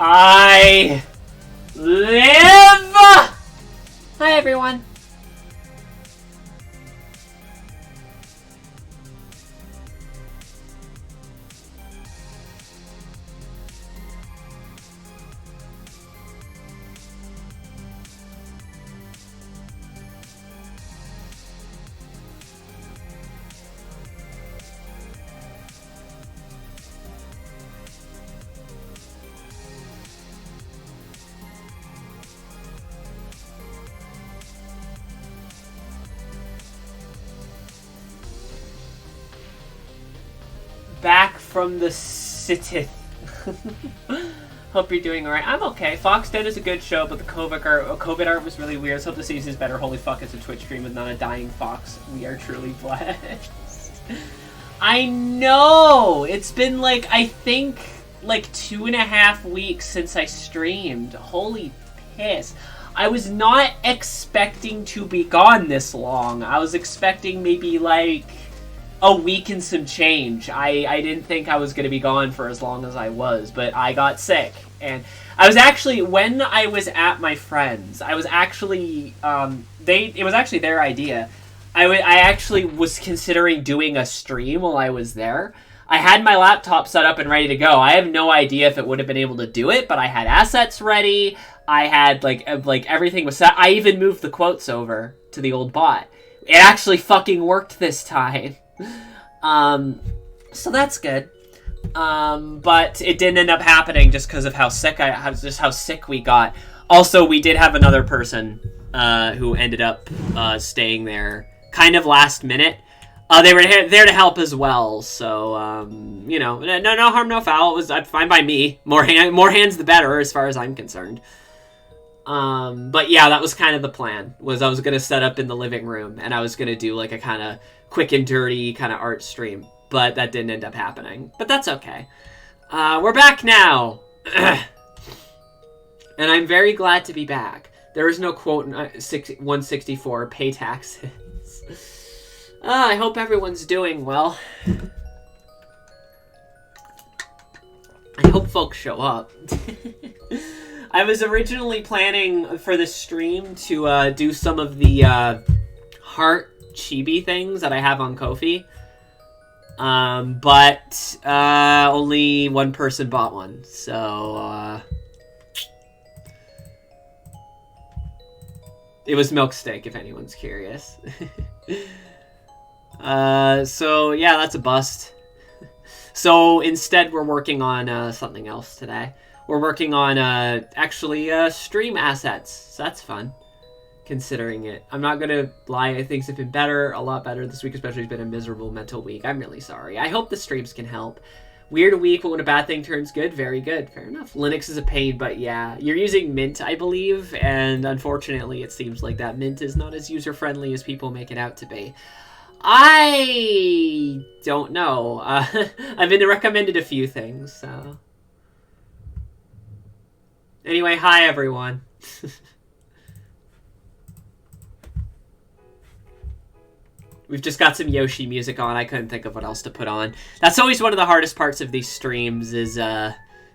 I live! Hi, everyone. Back from the sitteth. Hope you're doing alright. I'm okay. Fox Dead is a good show, but the COVID art was really weird. So hope the season's better. Holy fuck, it's a Twitch stream with not a dying fox. We are truly blessed. I know! It's been like, I think, like 2.5 weeks since I streamed. Holy piss. I was not expecting to be gone this long. I was expecting maybe like a week and some change. I didn't think I was going to be gone for as long as I was, but I got sick. And I was actually, when I was at my friend's, I was actually, it was actually their idea. I actually was considering doing a stream while I was there. I had my laptop set up and ready to go. I have no idea if it would have been able to do it, but I had assets ready. I had, like everything was set. I even moved the quotes over to the old bot. It actually fucking worked this time. So that's good. But it didn't end up happening just because of how sick we got. Also, we did have another person, who ended up, staying there kind of last minute. They were there to help as well. So, you know, no harm, no foul. It was fine by me. More hands the better as far as I'm concerned. But yeah, that was kind of the plan, was I was going to set up in the living room and I was going to do like a kind of quick and dirty kind of art stream, but that didn't end up happening. But that's okay. We're back now. And I'm very glad to be back. There is no quote in 164, pay taxes. I hope everyone's doing well. I hope folks show up. I was originally planning for this stream to do some of the heart chibi things that I have on Ko-fi. But only one person bought one, so it was Milk Steak, if anyone's curious. So yeah, that's a bust. So instead we're working on something else today. We're working on actually stream assets, so that's fun. Considering it, I'm not gonna lie, things have been better, a lot better this week. Especially, it's been a miserable mental week. I'm really sorry. I hope the streams can help. Weird week, but when a bad thing turns good, very good. Fair enough. Linux is a pain, but yeah, you're using Mint, I believe, and unfortunately, it seems like that Mint is not as user friendly as people make it out to be. I don't know. I've been recommended a few things, so. Anyway, hi everyone. We've just got some Yoshi music on. I couldn't think of what else to put on. That's always one of the hardest parts of these streams, is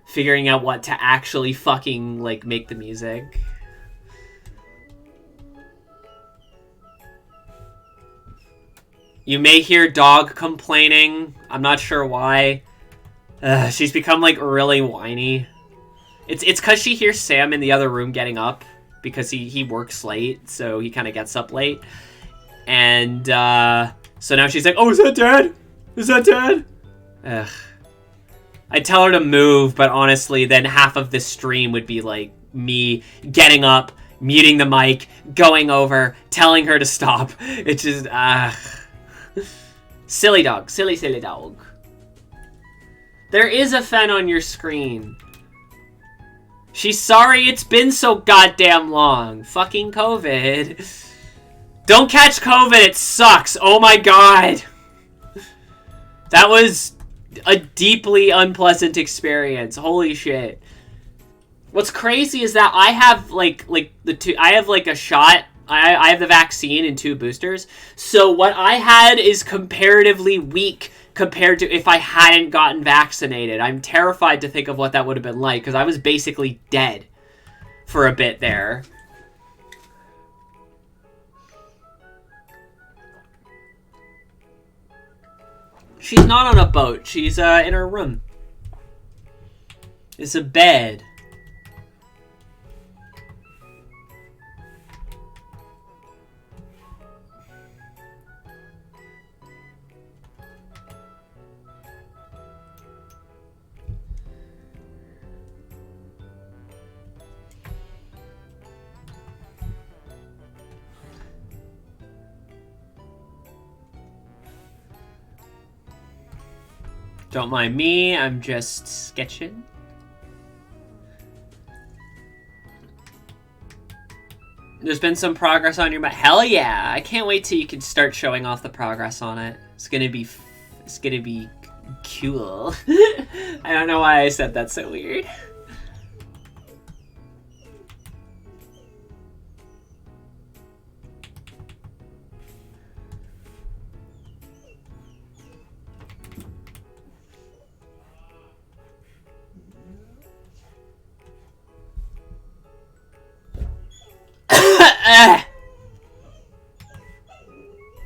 figuring out what to actually fucking, like, make the music. You may hear dog complaining. I'm not sure why. She's become, like, really whiny. It's because she hears Sam in the other room getting up, because he works late, so he kind of gets up late. And, so now she's like, oh, is that Dad? Is that Dad? Ugh. I'd tell her to move, but honestly, then half of this stream would be, like, me getting up, muting the mic, going over, telling her to stop. It's just, silly dog. Silly, silly dog. There is a fen on your screen. She's sorry it's been so goddamn long. Fucking COVID. Don't catch COVID, it sucks. Oh my god. That was a deeply unpleasant experience. Holy shit. What's crazy is that I have I have a shot. I have the vaccine and 2 boosters. So what I had is comparatively weak compared to if I hadn't gotten vaccinated. I'm terrified to think of what that would have been like, because I was basically dead for a bit there. She's not on a boat. She's in her room. It's a bed. Don't mind me, I'm just sketching. There's been some progress on your map. Hell yeah! I can't wait till you can start showing off the progress on it. It's gonna be cool. I don't know why I said that so weird.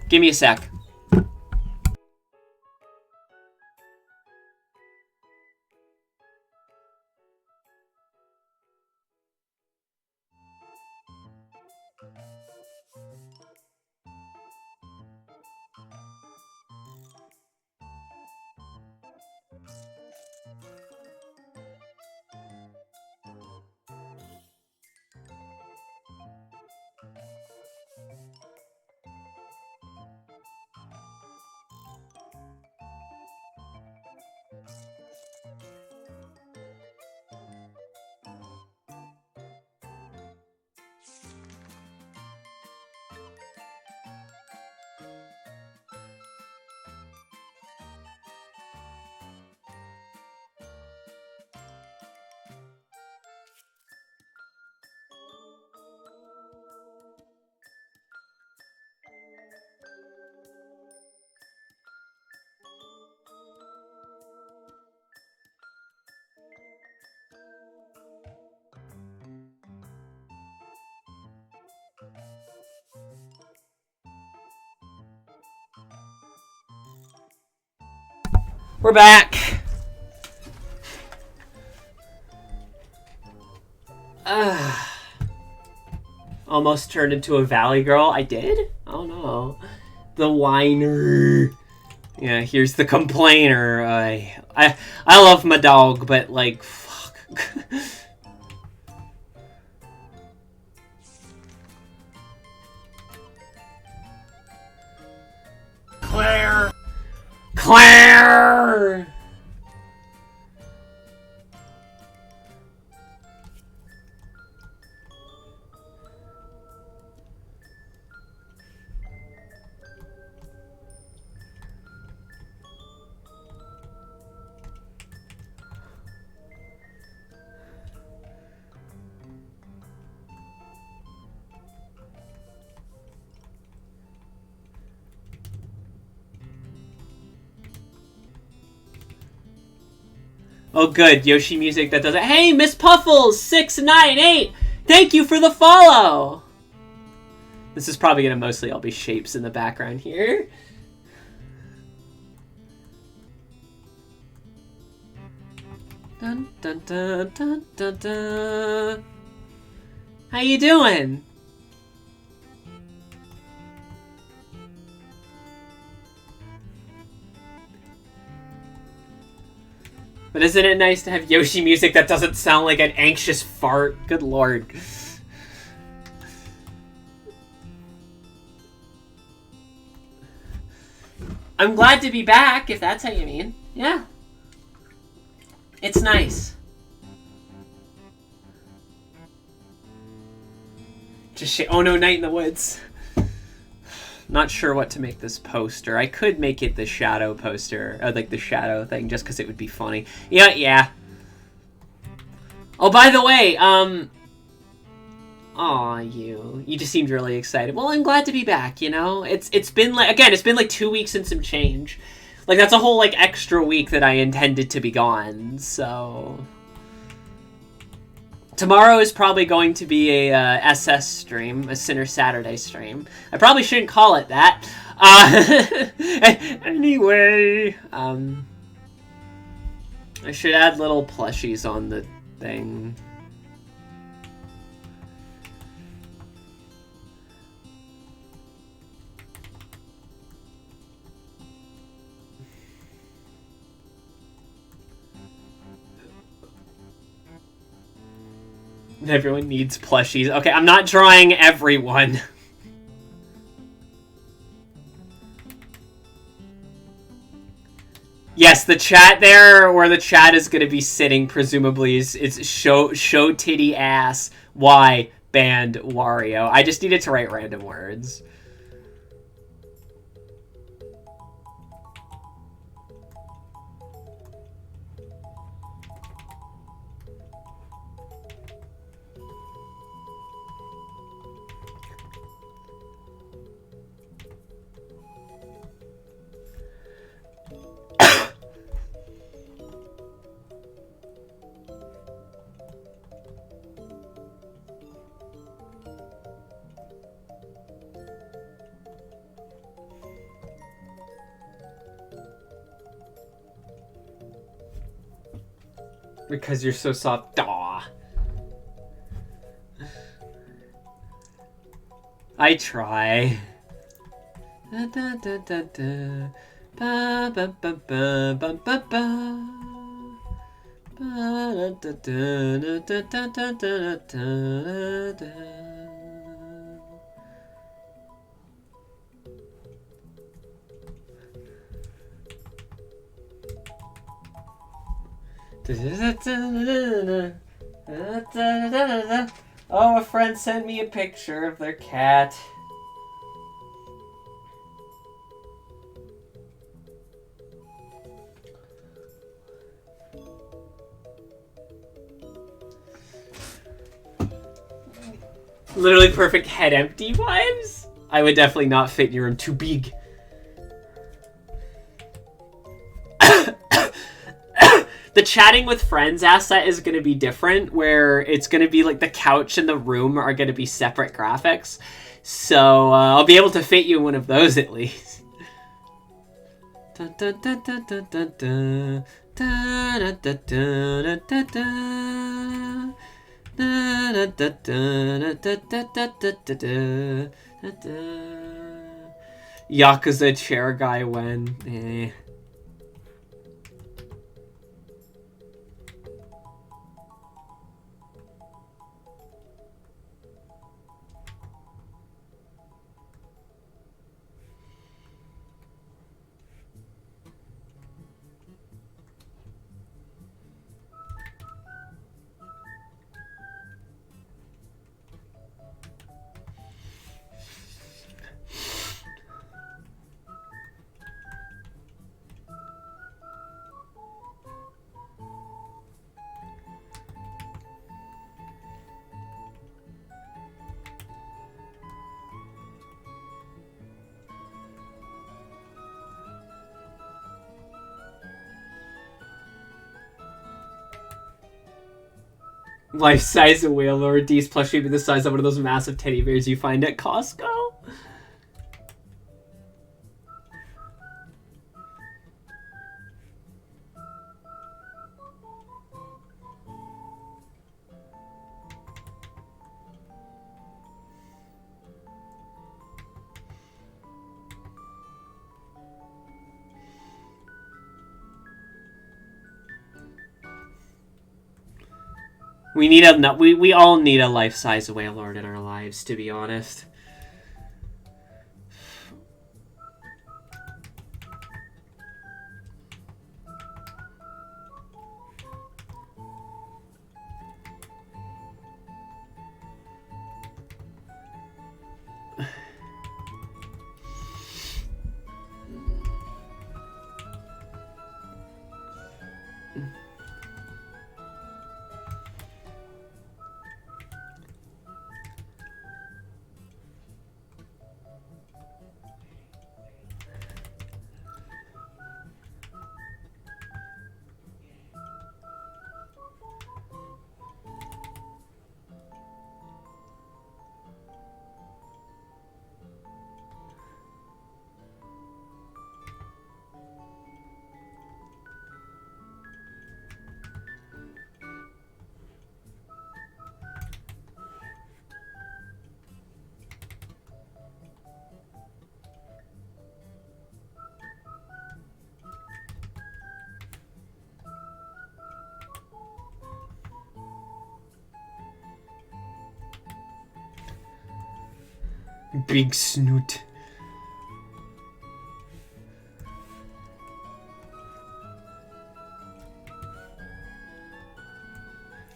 Give me a sec. We're back. Almost turned into a valley girl. I did? Oh no. The whiner. Yeah, here's the complainer. I love my dog, but like, fuck. Claire! Claire! Oh good, Yoshi music that does it. Hey, Miss Puffles698! Thank you for the follow! This is probably gonna mostly all be shapes in the background here. Dun dun dun dun dun dun. How you doing? But isn't it nice to have Yoshi music that doesn't sound like an anxious fart? Good lord. I'm glad to be back, if that's how you mean. Yeah. It's nice. Just oh no, Night in the Woods. Not sure what to make this poster. I could make it the shadow poster, or like the shadow thing, just because it would be funny. Yeah. Oh, by the way, aw, you just seemed really excited. Well, I'm glad to be back, you know? It's been like, again, it's been like 2 weeks and some change. Like, that's a whole, like, extra week that I intended to be gone, so... Tomorrow is probably going to be a SS stream, a Sinner Saturday stream. I probably shouldn't call it that. Anyway, I should add little plushies on the thing. Everyone needs plushies. Okay, I'm not drawing everyone. Yes, the chat there, where the chat is going to be sitting, presumably, is show titty ass, Y, band, Wario. I just needed to write random words. Because you're so soft. Daw. I try. Da, da, da, da, da. Ba, ba, ba, ba, ba, ba, ba. Ba, da, da, da, da, da, da, da, da. Oh, a friend sent me a picture of their cat. Literally perfect head empty vibes. I would definitely not fit in your room. Too big. The chatting with friends asset is going to be different, where it's going to be like the couch and the room are going to be separate graphics. So I'll be able to fit you in one of those at least. Yakuza chair guy when. Eh. Life size of whale or D's plushie be the size of one of those massive teddy bears you find at Costco. We all need a life-size Wailord in our lives, to be honest. Big snoot.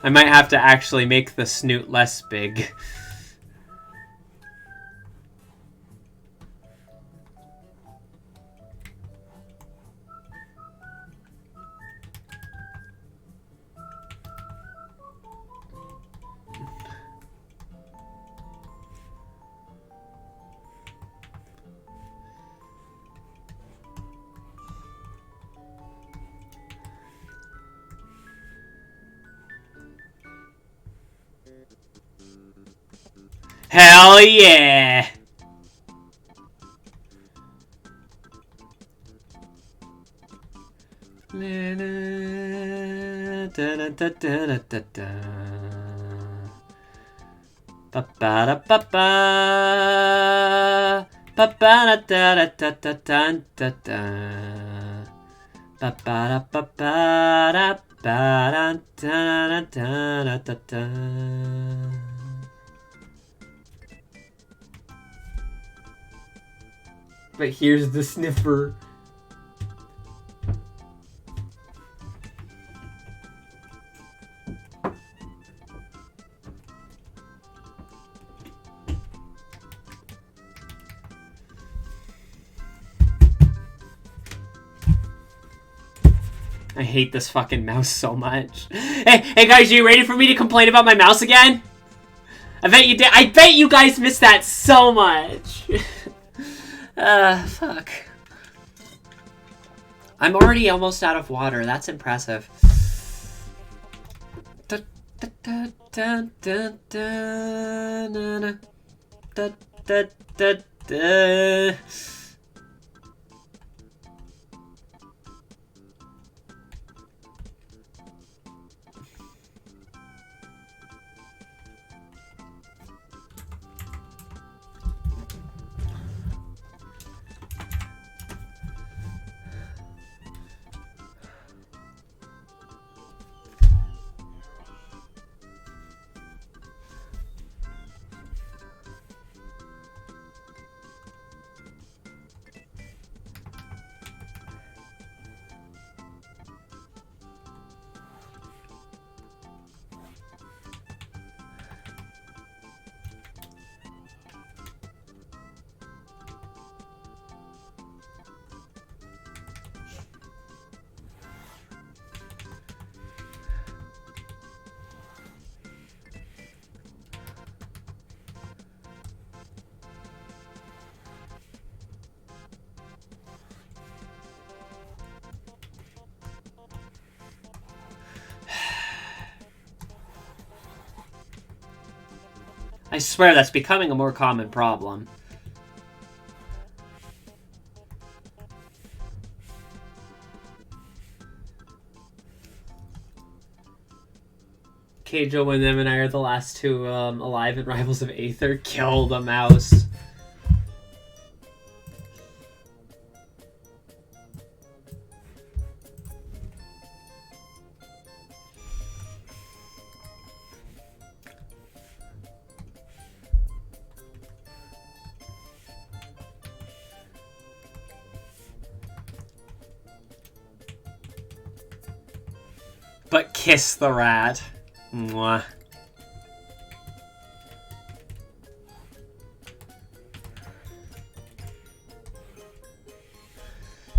I might have to actually make the snoot less big. Hell yeah! But here's the sniffer. I hate this fucking mouse so much. Hey guys, are you ready for me to complain about my mouse again? I bet you did. I bet you guys missed that so much. Fuck. I'm already almost out of water. That's impressive. I swear that's becoming a more common problem. Keijo and them and I are the last two alive in Rivals of Aether. Kill the mouse. But kiss the rat. Mwah.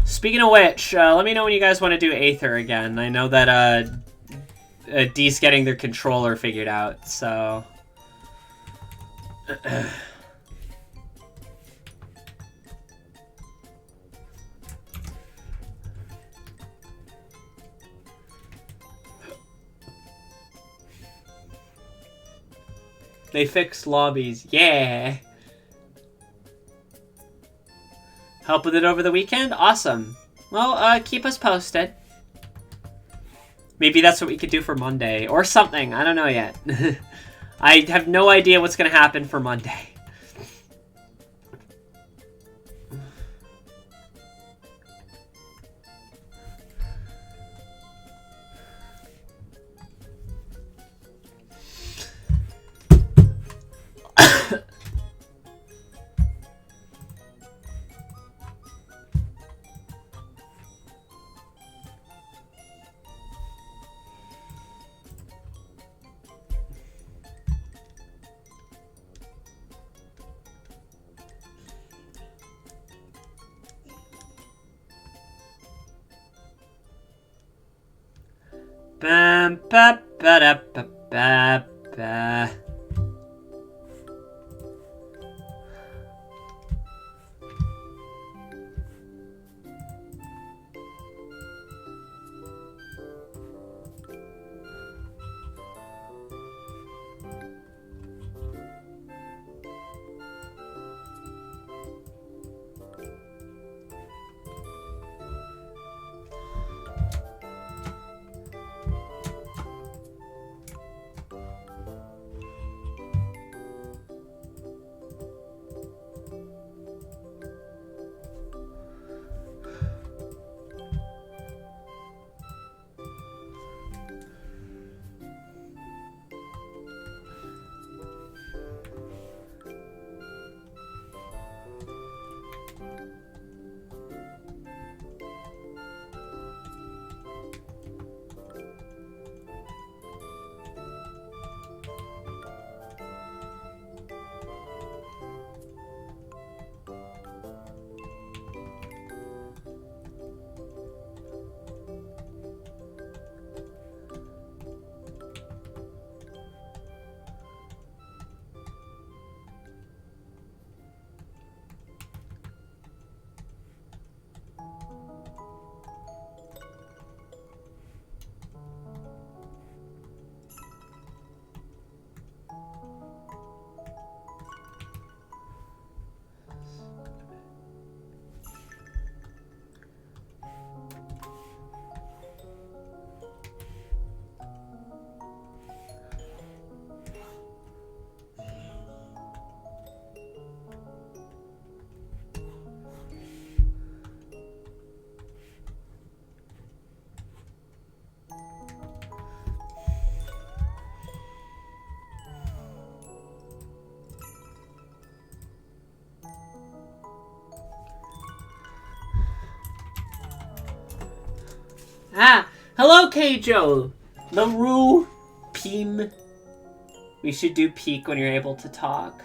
Speaking of which, let me know when you guys want to do Aether again. I know that D's getting their controller figured out, so... They fixed lobbies. Yeah! Help with it over the weekend? Awesome. Well, keep us posted. Maybe that's what we could do for Monday. Or something. I don't know yet. I have no idea what's going to happen for Monday. Bam, ba, ba, da, ba, ba, ba. Ah, hello, Keijo. LaRue, Pim. We should do peak when you're able to talk.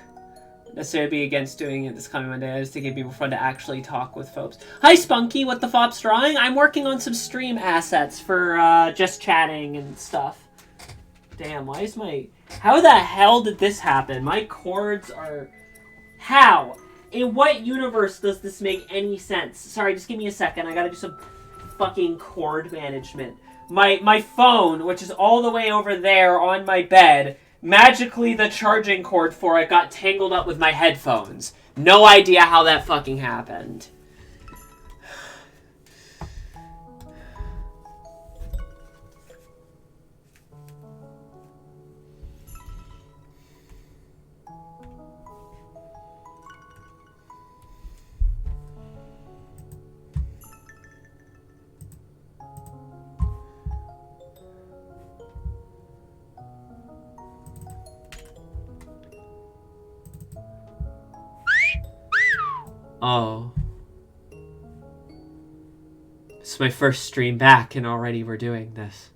Necessarily be against doing it this coming Monday. I just think it'd be more fun to actually talk with folks. Hi, Spunky. What the fop's drawing? I'm working on some stream assets for just chatting and stuff. Damn, why is my... How the hell did this happen? My chords are... How? In what universe does this make any sense? Sorry, just give me a second. I gotta do some fucking chord management. My phone, which is all the way over there on my bed, magically the charging cord for it got tangled up with my headphones. No idea how that fucking happened. Oh. It's my first stream back and already we're doing this.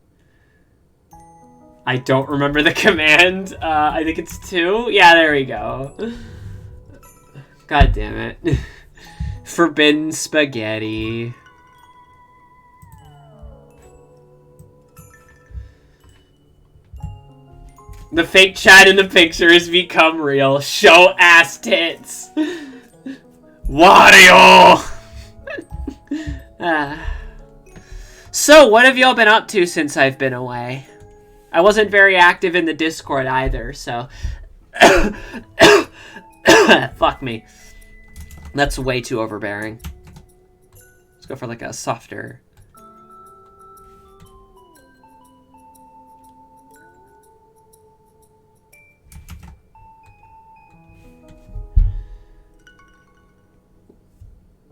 I don't remember the command. I think it's 2. Yeah, there we go. God damn it. Forbidden spaghetti. The fake chat in the picture has become real. Show ass tits. Wario! So, what have y'all been up to since I've been away? I wasn't very active in the Discord either, so... Fuck me. That's way too overbearing. Let's go for like a softer...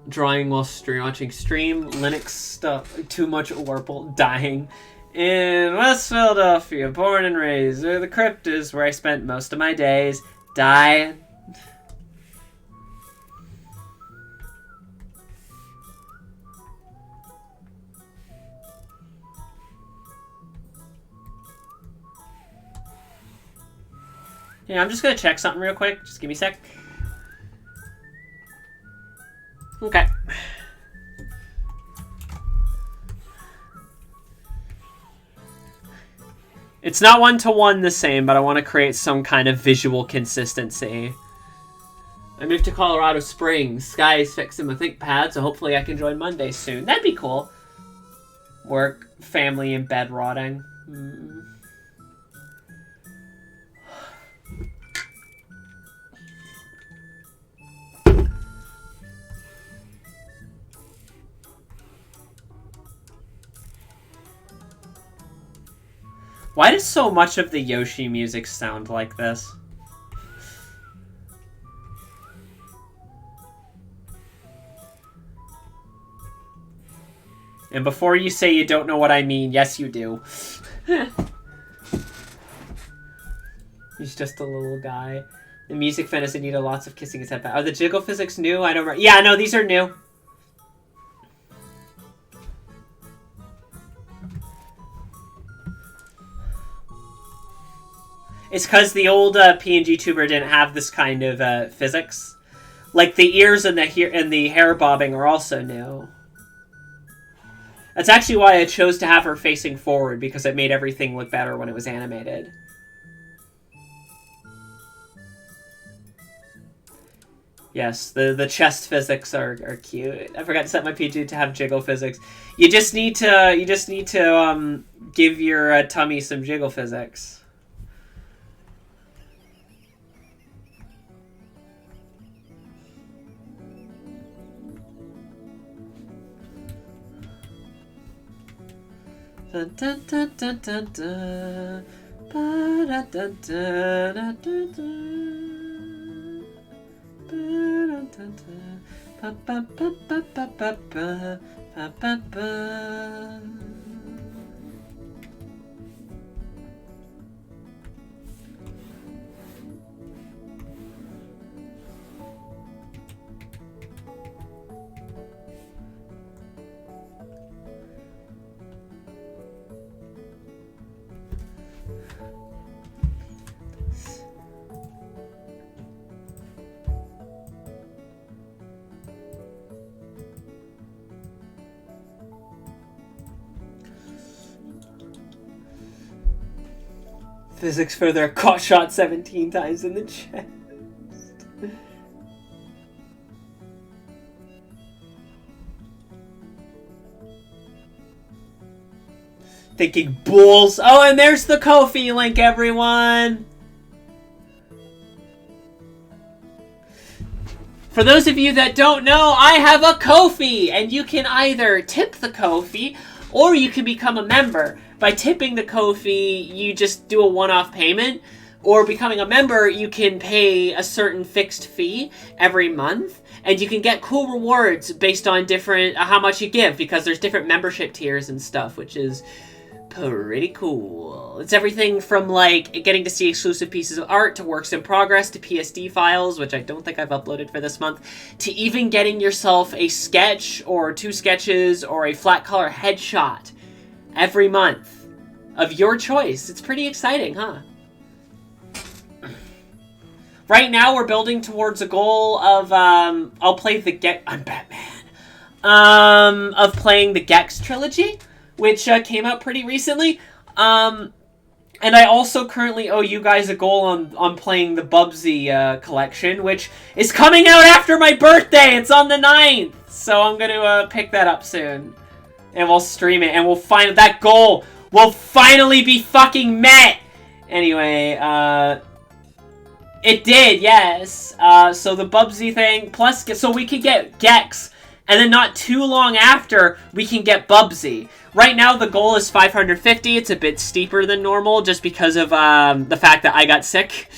Drawing while watching stream, Linux stuff, too much Warple, dying. In West Philadelphia, born and raised, where the crypt is where I spent most of my days. Die. Yeah, I'm just gonna check something real quick. Just give me a sec. Okay. It's not one-to-one the same, but I want to create some kind of visual consistency. I moved to Colorado Springs. Sky is fixing my ThinkPad, so hopefully I can join Monday soon. That'd be cool. Work, family, and bed rotting. Why does so much of the Yoshi music sound like this? And before you say you don't know what I mean, yes you do. He's just a little guy. The music fantasy needed lots of kissing his head back. Are the jiggle physics new? I don't remember. Yeah, no, these are new. It's because the old PNG tuber didn't have this kind of physics. Like the ears and the hair bobbing are also new. That's actually why I chose to have her facing forward, because it made everything look better when it was animated. Yes, the chest physics are cute. I forgot to set my PG to have jiggle physics. You just need to give your tummy some jiggle physics. Dun, dun, dun, dun, dun, dun. Ba, da, dun, dun, dun, dun, dun. Ba, dun, dun, dun. Ba, ba, ba, ba, ba, ba, ba. Ba, ba, ba. Physics for their caught shot 17 times in the chest. Thinking bulls. Oh, and there's the Ko-fi link, everyone. For those of you that don't know, I have a Ko-fi, and you can either tip the Ko-fi or you can become a member. By tipping the Ko-fi, you just do a one-off payment, or becoming a member, you can pay a certain fixed fee every month, and you can get cool rewards based on different how much you give, because there's different membership tiers and stuff, which is pretty cool. It's everything from like getting to see exclusive pieces of art to works in progress to PSD files, which I don't think I've uploaded for this month, to even getting yourself a sketch or 2 sketches or a flat color headshot every month of your choice. It's pretty exciting, huh? Right now we're building towards a goal of I'll play the I'm Batman. Of playing the Gex trilogy, which came out pretty recently. And I also currently owe you guys a goal on playing the Bubsy collection, which is coming out after my birthday. It's on the 9th. So I'm going to pick that up soon. And we'll stream it, and we'll find that goal will finally be fucking met. Anyway, it did, yes. So the Bubsy thing, plus, so we could get Gex, and then not too long after, we can get Bubsy. Right now, the goal is 550. It's a bit steeper than normal, just because of the fact that I got sick.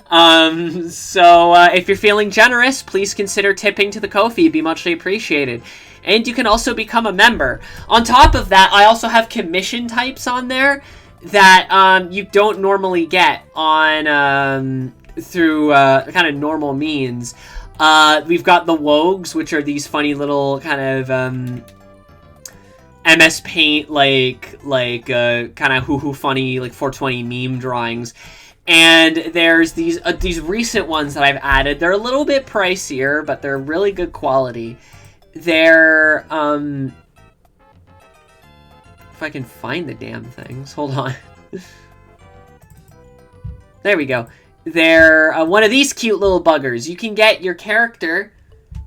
So if you're feeling generous, please consider tipping to the Ko-fi. It'd be muchly appreciated. And you can also become a member. On top of that, I also have commission types on there that you don't normally get on through kind of normal means. We've got the Wogs, which are these funny little kind of MS Paint like kind of hoo-hoo funny like 420 meme drawings. And there's these recent ones that I've added. They're a little bit pricier, but they're really good quality. They're, if I can find the damn things. Hold on. There we go. They're one of these cute little buggers. You can get your character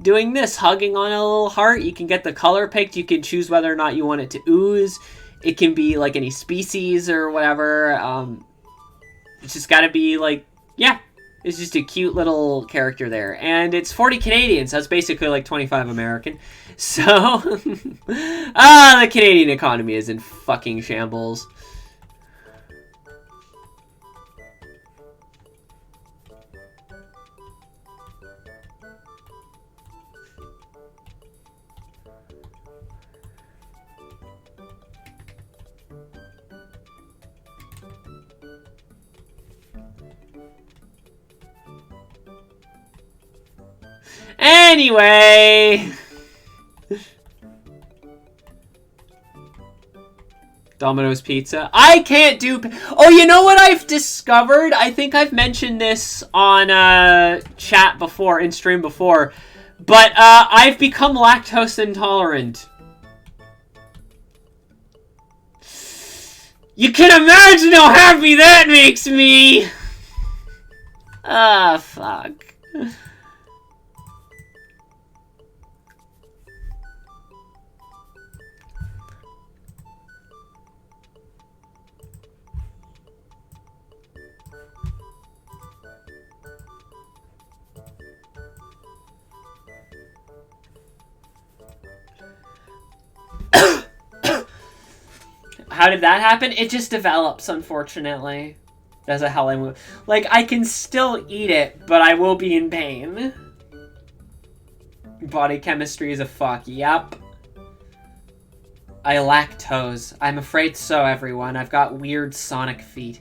doing this, hugging on a little heart. You can get the color picked. You can choose whether or not you want it to ooze. It can be like any species or whatever. It's just got to be like, yeah, it's just a cute little character there. And it's 40 Canadian, so that's basically like 25 American. So, the Canadian economy is in fucking shambles. Anyway, Domino's Pizza. I can't do... Oh, you know what I've discovered? I think I've mentioned this on chat before, in stream before. But I've become lactose intolerant. You can imagine how happy that makes me! Ah, fuck. How did that happen? It just develops, unfortunately. That's how I move. Like, I can still eat it, but I will be in pain. Body chemistry is a fuck. Yep. I lactose. I'm afraid so, everyone. I've got weird sonic feet.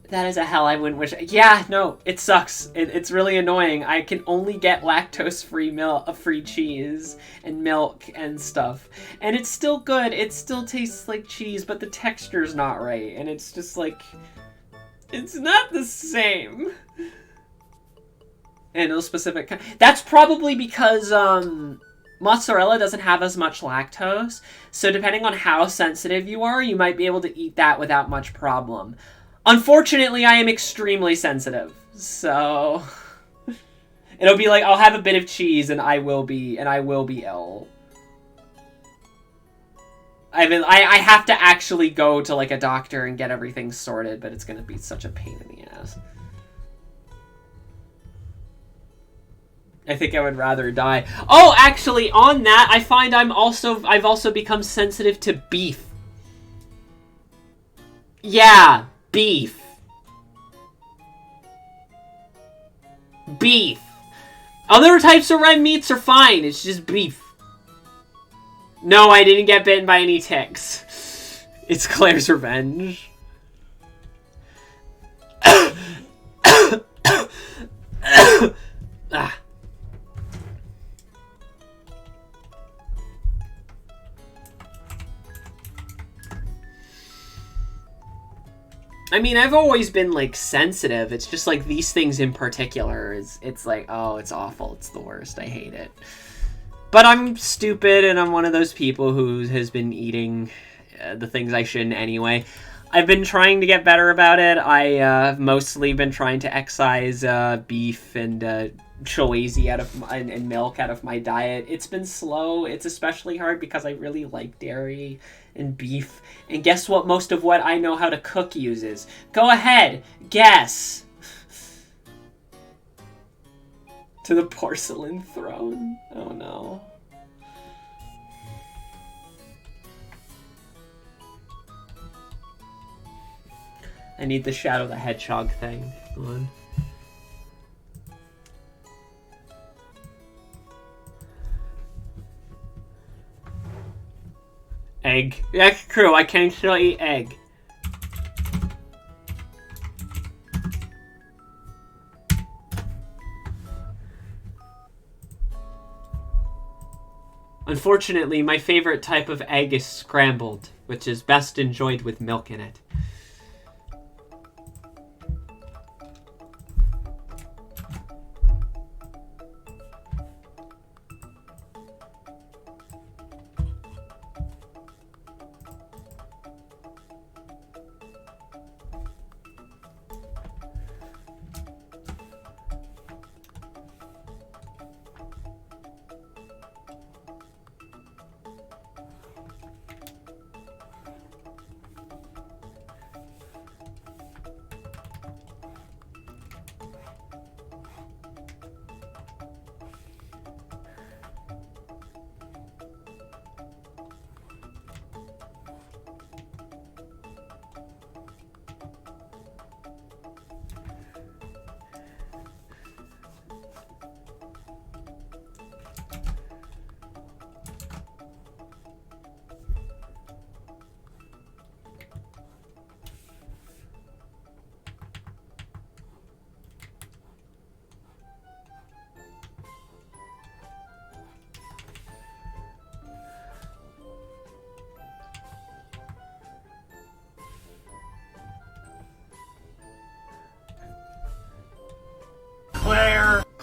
That is a hell I wouldn't wish. Yeah, no, it sucks. It's really annoying. I can only get lactose-free milk, free cheese and milk and stuff, and it's still good. It still tastes like cheese, but the texture's not right, and it's just like, it's not the same. And no specific kind. That's probably because mozzarella doesn't have as much lactose, so depending on how sensitive you are, you might be able to eat that without much problem. Unfortunately, I am extremely sensitive, so it'll be like I'll have a bit of cheese and I will be ill. I have to actually go to like a doctor and get everything sorted, but it's gonna be such a pain in the ass. I think I would rather die. Oh, actually, on that, I find I've also become sensitive to beef. Yeah. Beef. Beef. Other types of red meats are fine. It's just beef. No, I didn't get bitten by any ticks. It's Claire's revenge. Ah. I mean, I've always been, like, sensitive. It's just, like, these things in particular, it's like, oh, it's awful. It's the worst. I hate it. But I'm stupid, and I'm one of those people who has been eating the things I shouldn't anyway. I've been trying to get better about it. I've mostly been trying to excise beef and chowazy out of and milk out of my diet. It's been slow. It's especially hard because I really like dairy and beef. And guess what most of what I know how to cook uses? Go ahead, guess. To the porcelain throne. Oh no. I need the Shadow the Hedgehog thing. Hold on. Egg. That's true, I can still eat egg. Unfortunately, my favorite type of egg is scrambled, which is best enjoyed with milk in it.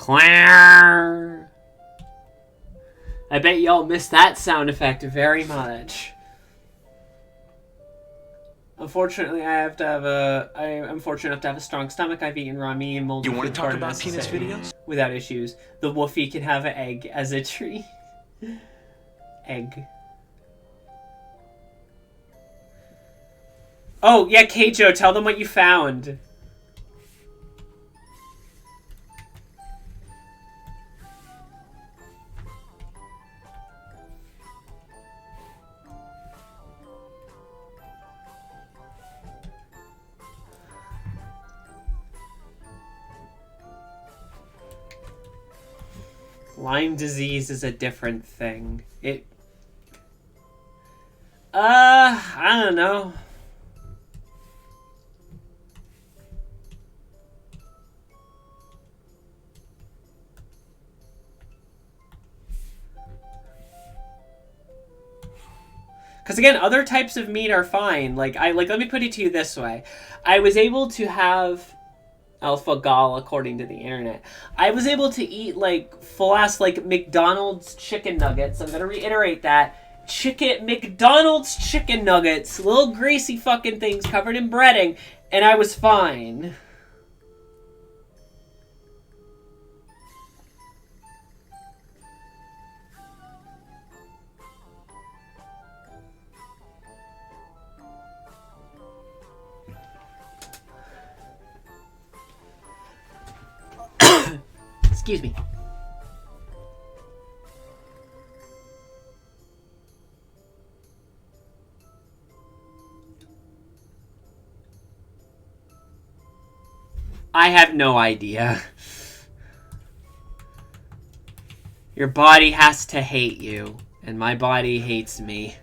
Claire. I bet y'all missed that sound effect very much. Unfortunately, I'm fortunate enough to have a strong stomach. I've eaten raw meat and moldy. You want to talk about penis videos? Without issues. The woofie can have an egg as a tree. Egg. Oh, yeah, Keijo, tell them what you found. Lyme disease is a different thing. I don't know. Because again, other types of meat are fine. Let me put it to you this way. I was able to have alpha gal according to the internet. I was able to eat full ass McDonald's chicken nuggets. I'm gonna reiterate that. McDonald's chicken nuggets, little greasy fucking things covered in breading, and I was fine. Excuse me. I have no idea. Your body has to hate you, and my body hates me.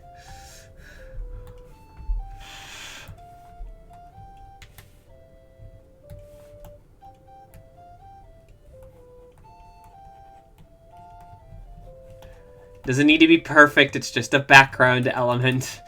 Doesn't need to be perfect, it's just a background element.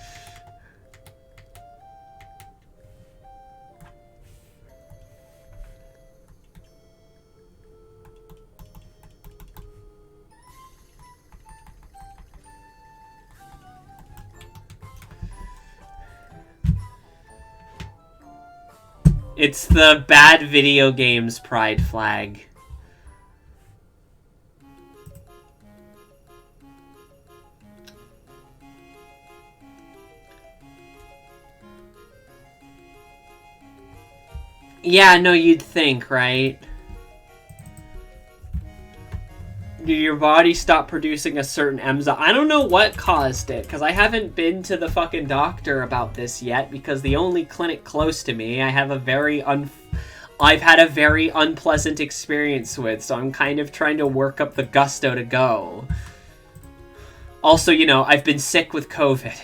It's the bad video games pride flag. Yeah, no, you'd think, right? Did your body stop producing a certain enzyme? I don't know what caused it, because I haven't been to the fucking doctor about this yet, because the only clinic close to me, I've had a very unpleasant experience with, so I'm kind of trying to work up the gusto to go. Also, you know, I've been sick with COVID.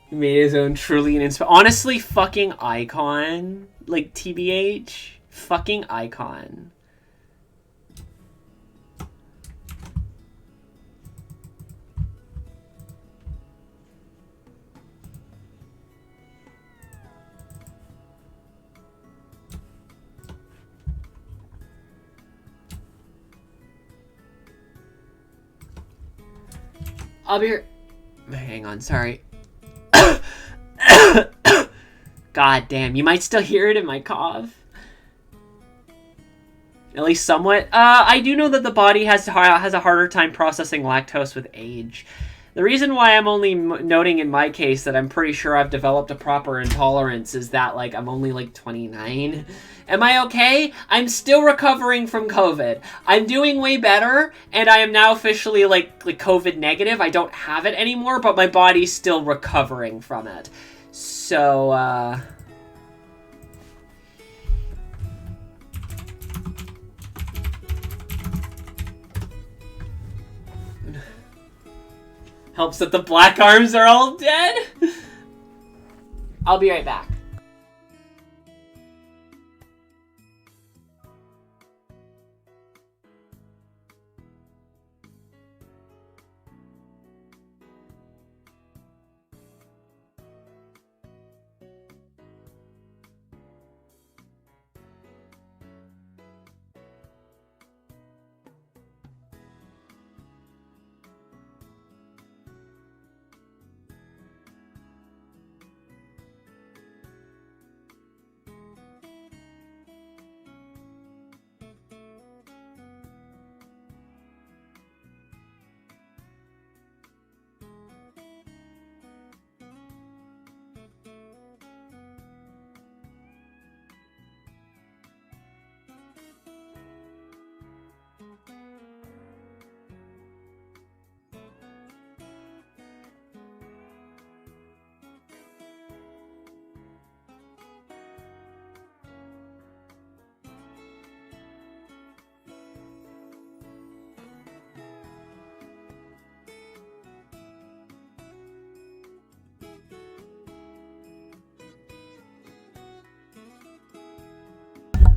Made his own truly an honestly fucking icon. Like, TBH. Fucking icon. I'll be here. Hang on, sorry. God damn, you might still hear it in my cough. At least somewhat. I do know that the body has a harder time processing lactose with age. The reason why I'm only noting in my case that I'm pretty sure I've developed a proper intolerance is that, like, I'm only, like, 29. Am I okay? I'm still recovering from COVID. I'm doing way better, and I am now officially, like COVID negative. I don't have it anymore, but my body's still recovering from it. So, helps that the black arms are all dead. I'll be right back.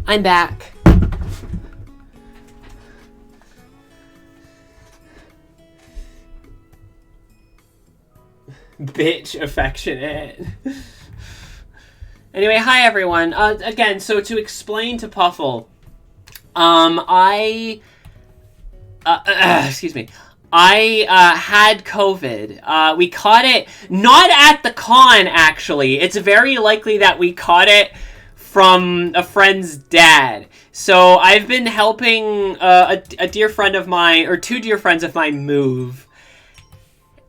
I'm back. Bitch affectionate. Anyway, hi everyone. Again, so to explain to Puffle, excuse me. I had COVID. We caught it not at the con, actually. It's very likely that we caught it from a friend's dad. So I've been helping a dear friend of mine, or two dear friends of mine, move.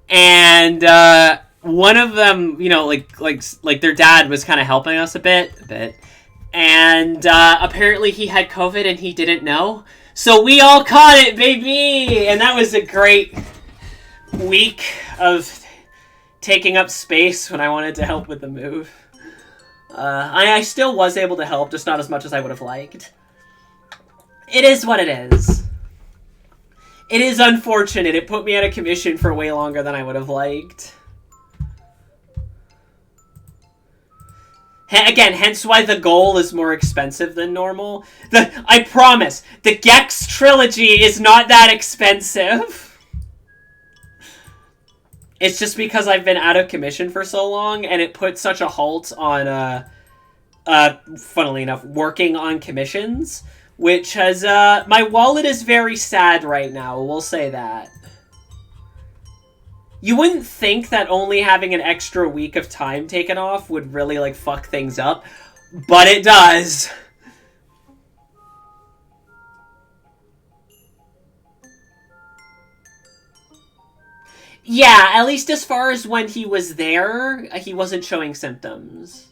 And one of them, you know, like their dad was kind of helping us a bit. And apparently he had COVID and he didn't know. So we all caught it, baby! And that was a great week of taking up space when I wanted to help with the move. I still was able to help, just not as much as I would have liked. It is what it is. It is unfortunate. It put me out of commission for way longer than I would have liked. Again, hence why the goal is more expensive than normal. I promise, the Gex trilogy is not that expensive. It's just because I've been out of commission for so long, and it put such a halt on, funnily enough, working on commissions, which has, my wallet is very sad right now, we'll say that. You wouldn't think that only having an extra week of time taken off would really, like, fuck things up, but it does. Yeah, at least as far as when he was there, he wasn't showing symptoms.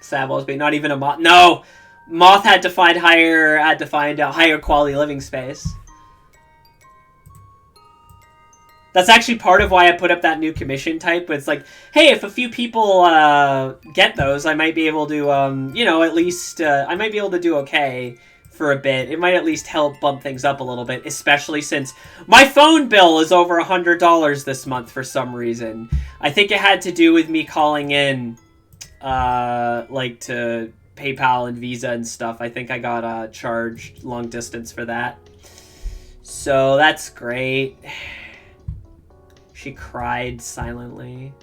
Savos, but not even a moth. No! Moth had to find a higher quality living space. That's actually part of why I put up that new commission type. It's like, hey, if a few people get those, I might be able to, you know, at least, I might be able to do okay for a bit. It might at least help bump things up a little bit, especially since my phone bill is over $100 this month for some reason. I think it had to do with me calling in, like, to PayPal and Visa and stuff. I think I got charged long distance for that. So that's great. She cried silently.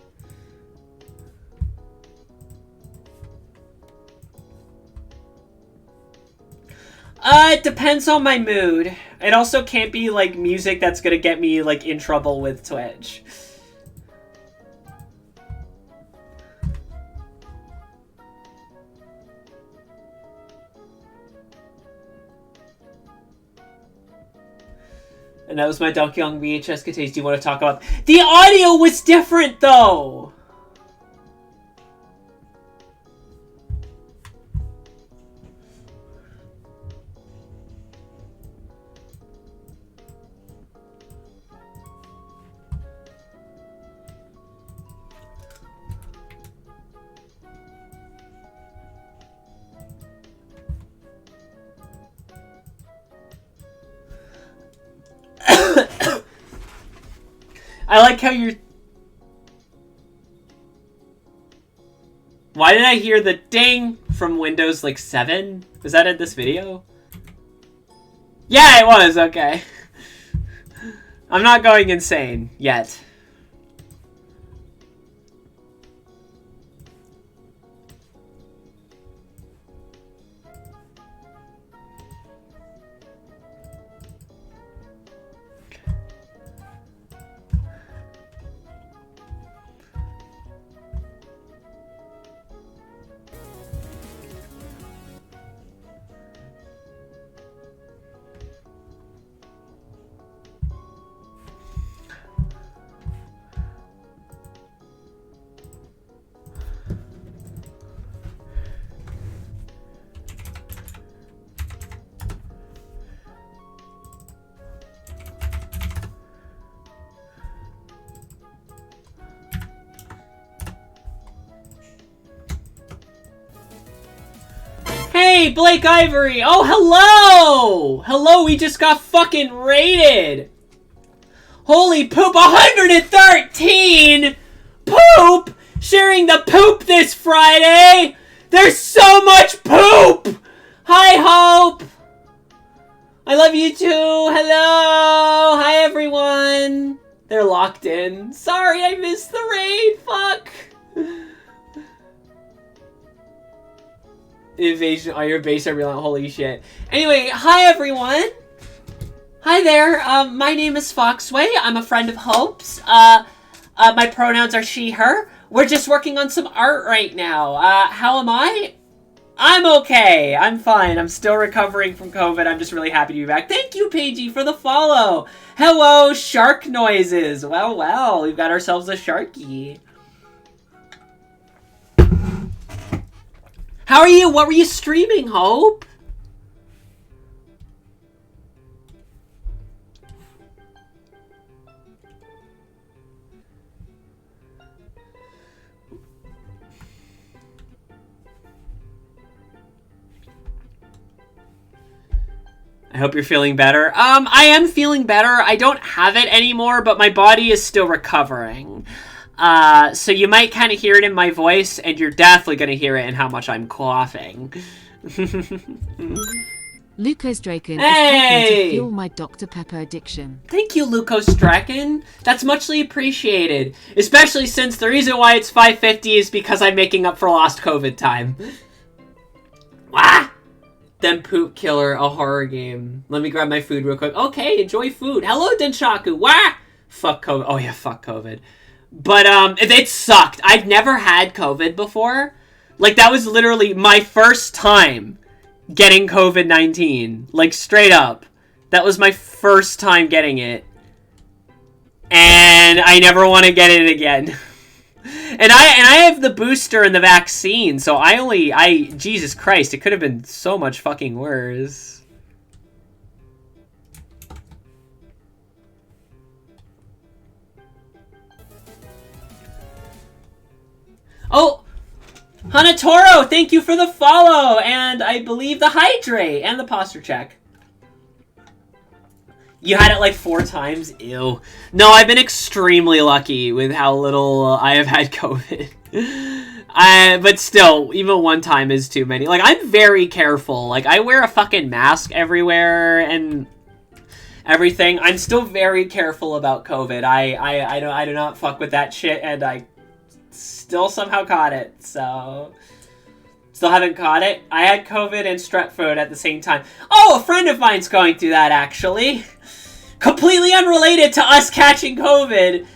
It depends on my mood. It also can't be, like, music that's gonna get me, like, in trouble with Twitch. And that was my Donkey Kong VHS Catays. Do you want to talk about... The audio was different, though! I like how you're... Why did I hear the ding from Windows, like, 7? Was that in this video? Yeah, it was, okay. I'm not going insane, yet. Hey, Blake Ivory! Oh, hello! Hello, we just got fucking raided! Holy poop, 113! Poop! Sharing the poop this Friday! There's so much poop! Hi, Hope! I love you too! Hello! Hi, everyone! They're locked in. Sorry, I missed the raid! Fuck! Invasion on your base, I realize. Holy shit. Anyway, hi everyone. Hi there. My name is FOXWAY. I'm a friend of Hope's. My pronouns are she, her. We're just working on some art right now. How am I? I'm okay. I'm fine. I'm still recovering from COVID. I'm just really happy to be back. Thank you, Paigey, for the follow. Hello, shark noises. Well, well, we've got ourselves a sharky. How are you? What were you streaming, Hope? I hope you're feeling better. I am feeling better. I don't have it anymore, but my body is still recovering. So you might kind of hear it in my voice, and you're definitely going to hear it in how much I'm coughing. Lucas Draken hey! is helping to fuel my Dr. Pepper addiction. Thank you, Lucas Draken. That's muchly appreciated. Especially since the reason why it's 5:50 is because I'm making up for lost COVID time. Wah! Then Poop Killer, a horror game. Let me grab my food real quick. Okay, enjoy food. Hello, Denshaku. Wah! Fuck COVID. Oh yeah, fuck COVID. But, it sucked. I'd never had COVID before. Like, that was literally my first time getting COVID-19. Like, straight up. That was my first time getting it. And I never want to get it again. and I have the booster and the vaccine, so Jesus Christ, it could have been so much fucking worse. Oh, Hanatoro, thank you for the follow, and I believe the hydrate, and the posture check. You had it like 4 times? Ew. No, I've been extremely lucky with how little I have had COVID. But still, even 1 time is too many. Like, I'm very careful. Like, I wear a fucking mask everywhere, and everything. I'm still very careful about COVID. I do not fuck with that shit, and I still somehow caught it, so... Still haven't caught it. I had COVID and strep throat at the same time. Oh, a friend of mine's going through that, actually. Completely unrelated to us catching COVID.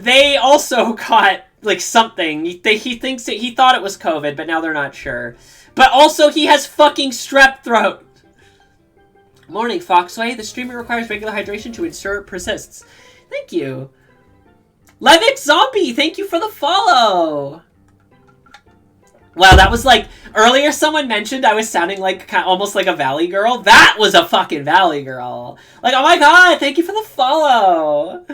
They also caught, like, something. He thinks that he thought it was COVID, but now they're not sure. But also, he has fucking strep throat. Morning, FOXWAY. The streamer requires regular hydration to ensure it persists. Thank you. Levick Zombie, thank you for the follow. Wow, that was like, earlier someone mentioned I was sounding like almost like a Valley girl. That was a fucking Valley girl. Like, oh my god, thank you for the follow.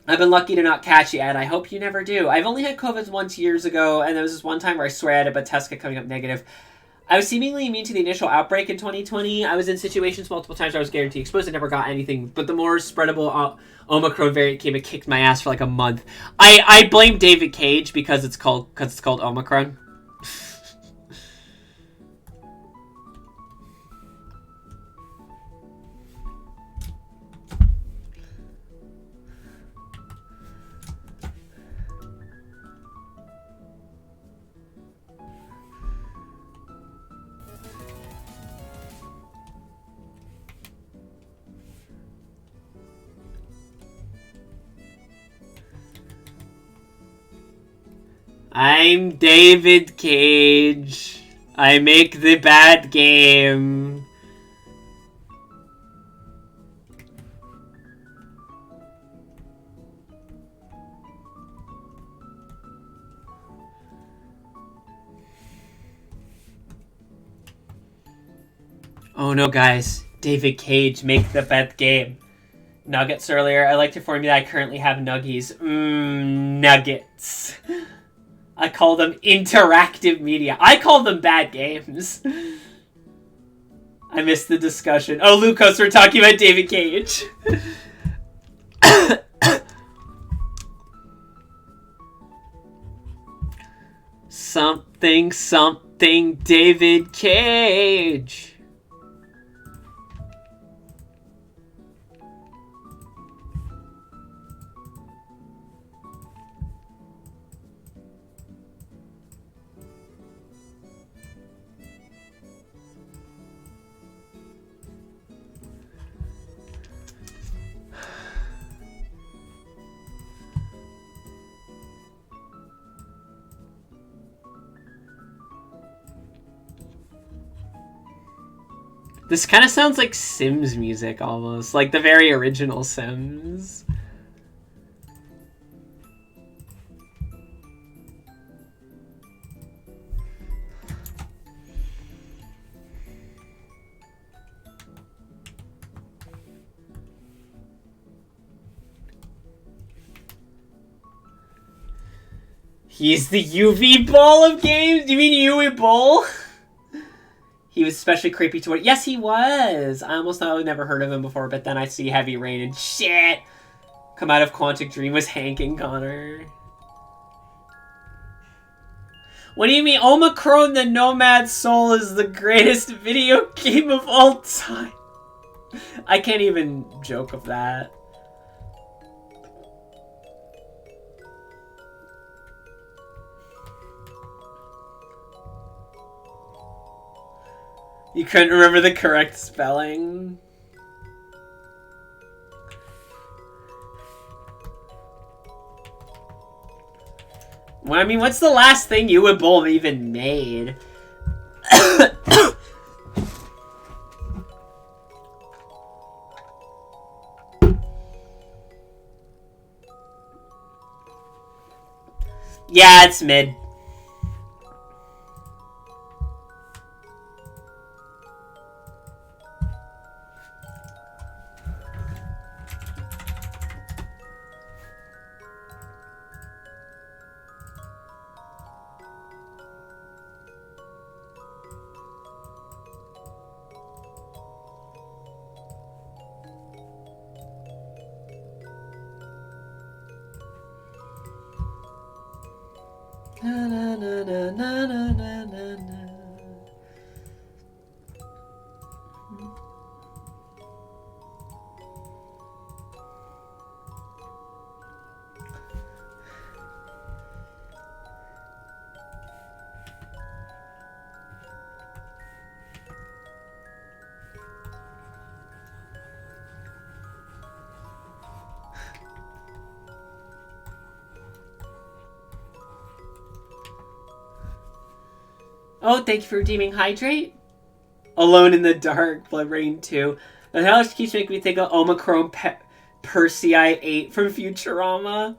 I've been lucky to not catch it, and I hope you never do. I've only had COVID once years ago, and there was this one time where I swear I had a test kept coming up negative. I was seemingly immune to the initial outbreak in 2020. I was in situations multiple times where I was guaranteed exposed. I never got anything, but the more spreadable Omicron variant came and kicked my ass for like a month. I blame David Cage because it's called Omicron. I'm David Cage. I make the bad game. Oh no, guys. David Cage, make the bad game. Nuggets earlier. I like to inform you that I currently have nuggies. Nuggets. I call them interactive media. I call them bad games. I missed the discussion. Oh, Lucas, we're talking about David Cage. Something, David Cage. This kind of sounds like Sims music almost, like the very original Sims. He's the UV Bull of games? You mean UV Bull? He was especially creepy to it. Yes, he was. I almost thought I'd never heard of him before, but then I see Heavy Rain and shit. Come out of Quantic Dream was Hank and Connor. What do you mean? Omicron the Nomad Soul is the greatest video game of all time. I can't even joke of that. You couldn't remember the correct spelling? Well, I mean, what's the last thing you and Bull even made? Yeah, it's mid. Na, na, na, na, na, na, na, na. Oh, thank you for redeeming Hydrate. Alone in the Dark, Blood Rain 2. The hell keeps making me think of Omicron Persei 8 from Futurama.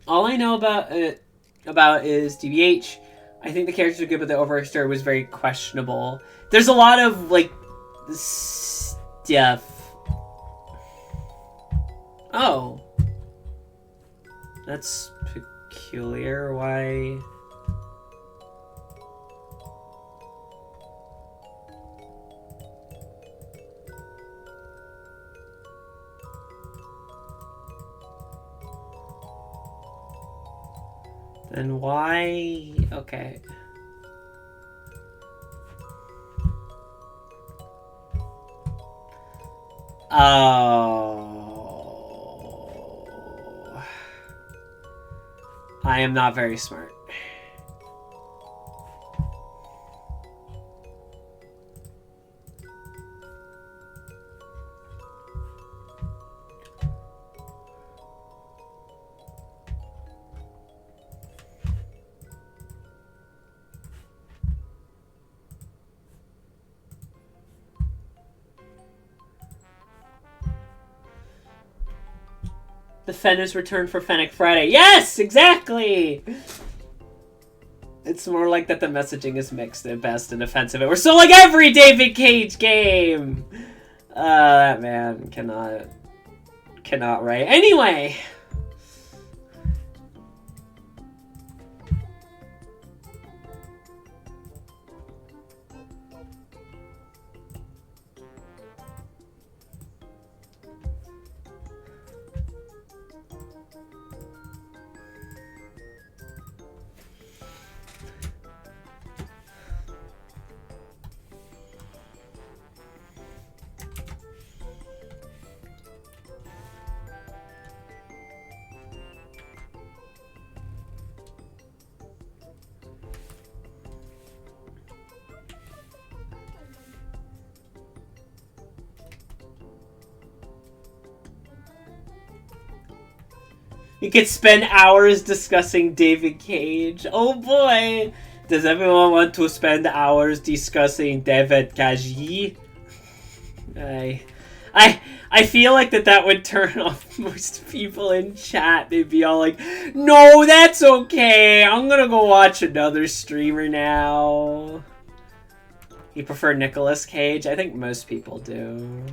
All I know about is DBH. I think the characters are good, but the overall story was very questionable. There's a lot of, like, stuff. Oh. That's peculiar. Why? Then why? Okay. Oh. I am not very smart. The Fenner's return for Fennec Friday. Yes, exactly! It's more like that the messaging is mixed at best and offensive. We're so like every David Cage game! That man cannot write. Anyway! You could spend hours discussing David Cage. Oh boy! Does everyone want to spend hours discussing David Cage? I feel like that would turn off most people in chat. They'd be all like, no, that's okay. I'm gonna go watch another streamer now. You prefer Nicolas Cage? I think most people do.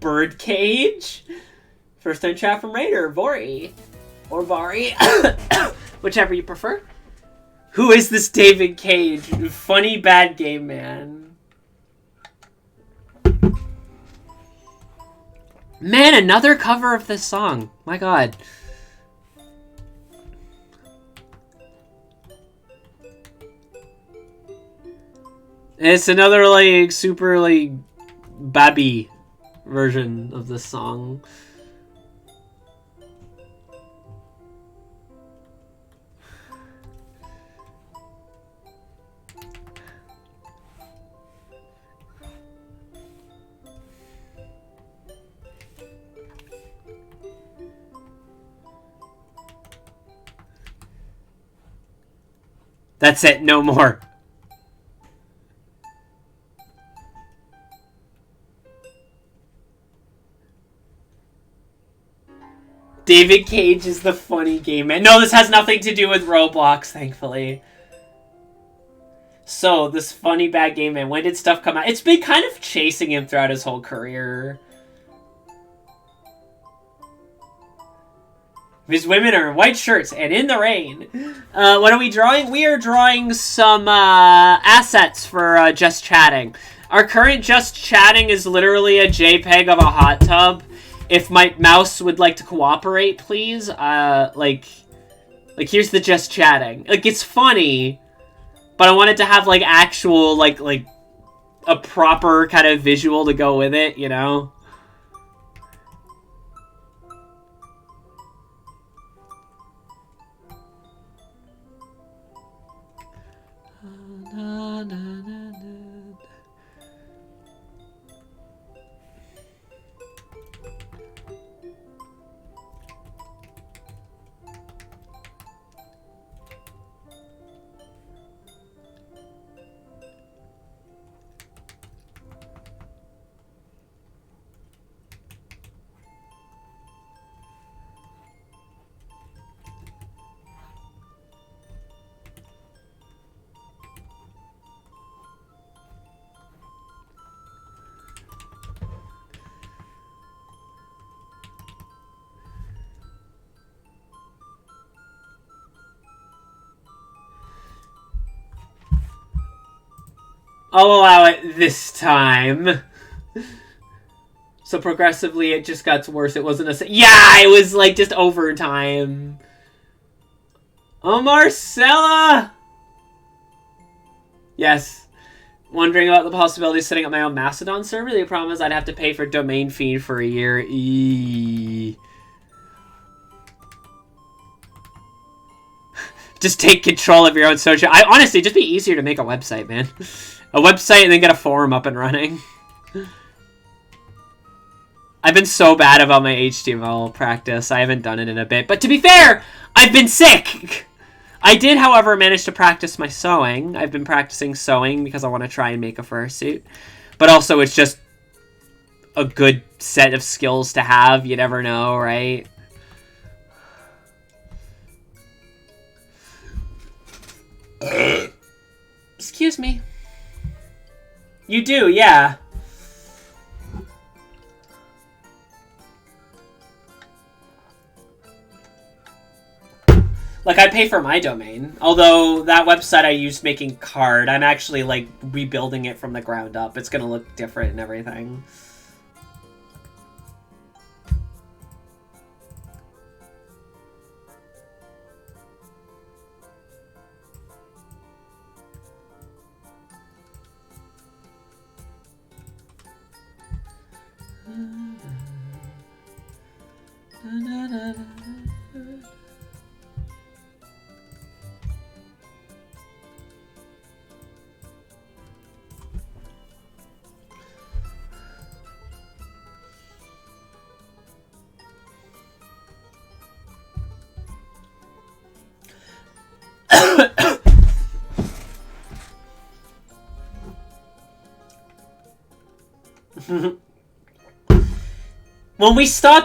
Birdcage? First time chat from Raider, Vori. Or Vari. Whichever you prefer. Who is this David Cage? Funny bad game man. Man, another cover of this song. My god. It's another like super like babby version of this song. That's it, no more. David Cage is the funny game man. No, this has nothing to do with Roblox, thankfully. So, this funny bad game man, when did stuff come out? It's been kind of chasing him throughout his whole career. His women are in white shirts and in the rain. What are we drawing? We are drawing some assets for Just Chatting. Our current Just Chatting is literally a JPEG of a hot tub. If my mouse would like to cooperate, please. Like here's the Just Chatting. Like, it's funny, but I wanted to have, like, actual, like a proper kind of visual to go with it, you know? I'll allow it this time. So progressively it just got worse. It wasn't a... Yeah, it was like just overtime. Oh, Marcella! Yes. Wondering about the possibility of setting up my own Mastodon server? The problem is I'd have to pay for domain fee for a year. Just take control of your own social... honestly, just be easier to make a website, man. A website and then get a forum up and running. I've been so bad about my HTML practice. I haven't done it in a bit. But to be fair, I've been sick! I did, however, manage to practice my sewing. I've been practicing sewing because I want to try and make a fursuit. But also, it's just a good set of skills to have. You never know, right? Excuse me. You do, yeah. Like, I pay for my domain. Although, that website I used making card, I'm actually, like, rebuilding it from the ground up. It's gonna look different and everything.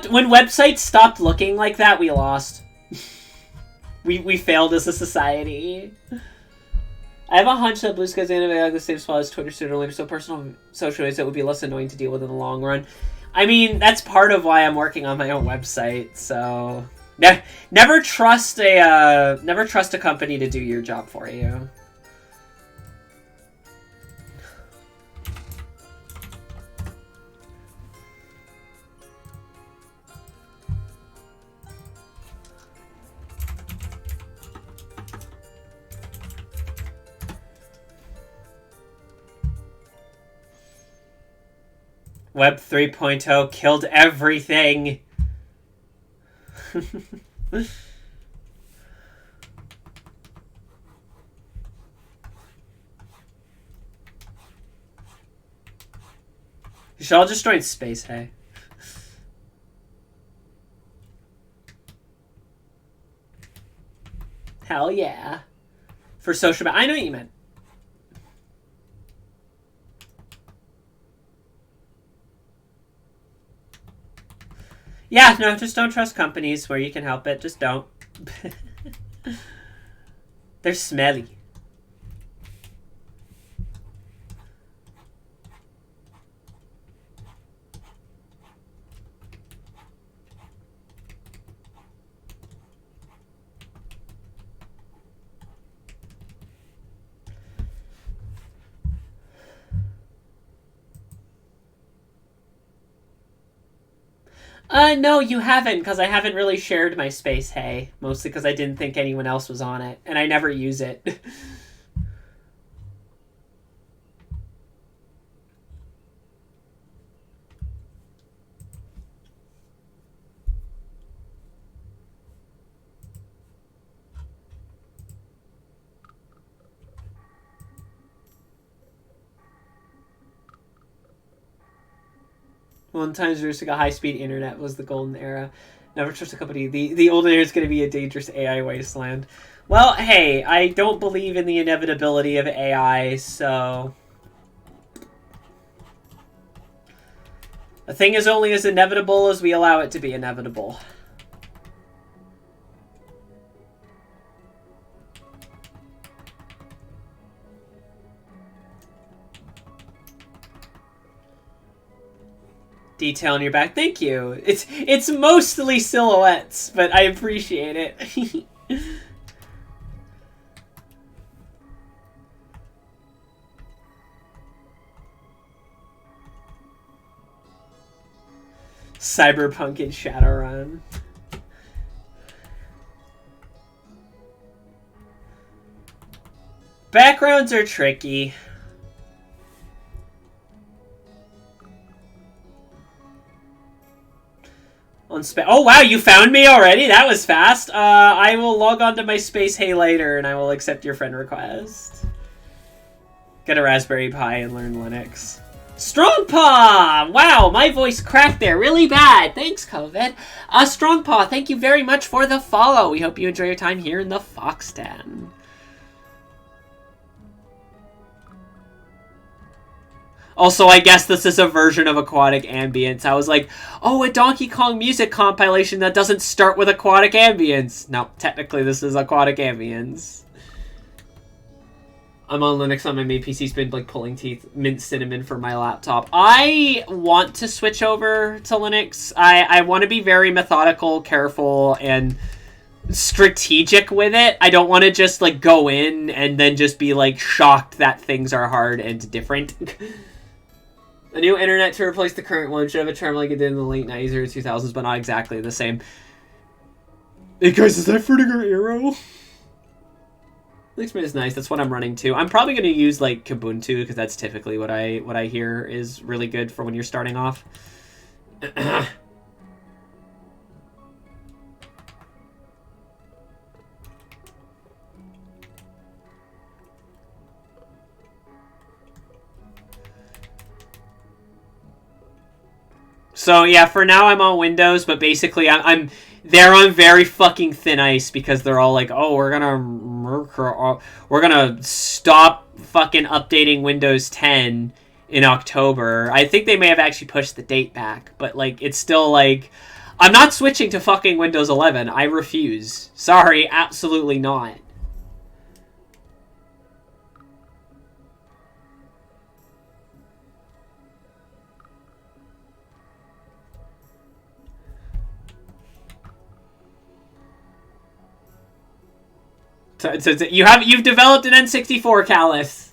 When websites stopped looking like that, we lost. we failed as a society. I have a hunch that Blue Sky's gonna be the same spot as Twitter sooner or later, so personal social media would be less annoying to deal with in the long run. I mean, that's part of why I'm working on my own website, so... Never trust a company to do your job for you. Web 3.0 killed everything. You should all just join Space, hey? Hell yeah. For social... I know what you meant. Yeah, no, just don't trust companies where you can help it. Just don't. They're smelly. No, you haven't, because I haven't really shared my space, hey. Mostly because I didn't think anyone else was on it, and I never use it. One time Zeusing a high-speed internet was the golden era. Never trust a company. The olden era is going to be a dangerous AI wasteland. Well, hey, I don't believe in the inevitability of AI, so... A thing is only as inevitable as we allow it to be inevitable. Detail on your back. Thank you. It's mostly silhouettes, but I appreciate it. Cyberpunk and Shadowrun. Backgrounds are tricky. Oh wow, you found me already? That was fast. I will log on to my space hey later and I will accept your friend request. Get a Raspberry Pi and learn Linux. Strong Paw! Wow, my voice cracked there really bad. Thanks, COVID. Strong Paw, thank you very much for the follow. We hope you enjoy your time here in the Fox Den. Also, I guess this is a version of Aquatic Ambience. I was like, oh, a Donkey Kong music compilation that doesn't start with Aquatic Ambience. No, technically this is Aquatic Ambience. I'm on Linux on my main PC's been like pulling teeth. Mint cinnamon for my laptop. I want to switch over to Linux. I want to be very methodical, careful, and strategic with it. I don't want to just like go in and then just be like shocked that things are hard and different. A new internet to replace the current one should have a term like it did in the late 90s or 2000s, but not exactly the same. Hey guys, is that Vertigo Arrow? Linux is nice. That's what I'm running to. I'm probably going to use like Kubuntu because that's typically what I hear is really good for when you're starting off. So yeah, for now I'm on Windows, but basically they're on very fucking thin ice because they're all like, oh, we're gonna stop fucking updating Windows 10 in October. I think they may have actually pushed the date back, but like it's still like, I'm not switching to fucking Windows 11. I refuse. Sorry, absolutely not. So you've developed an N64, Callus.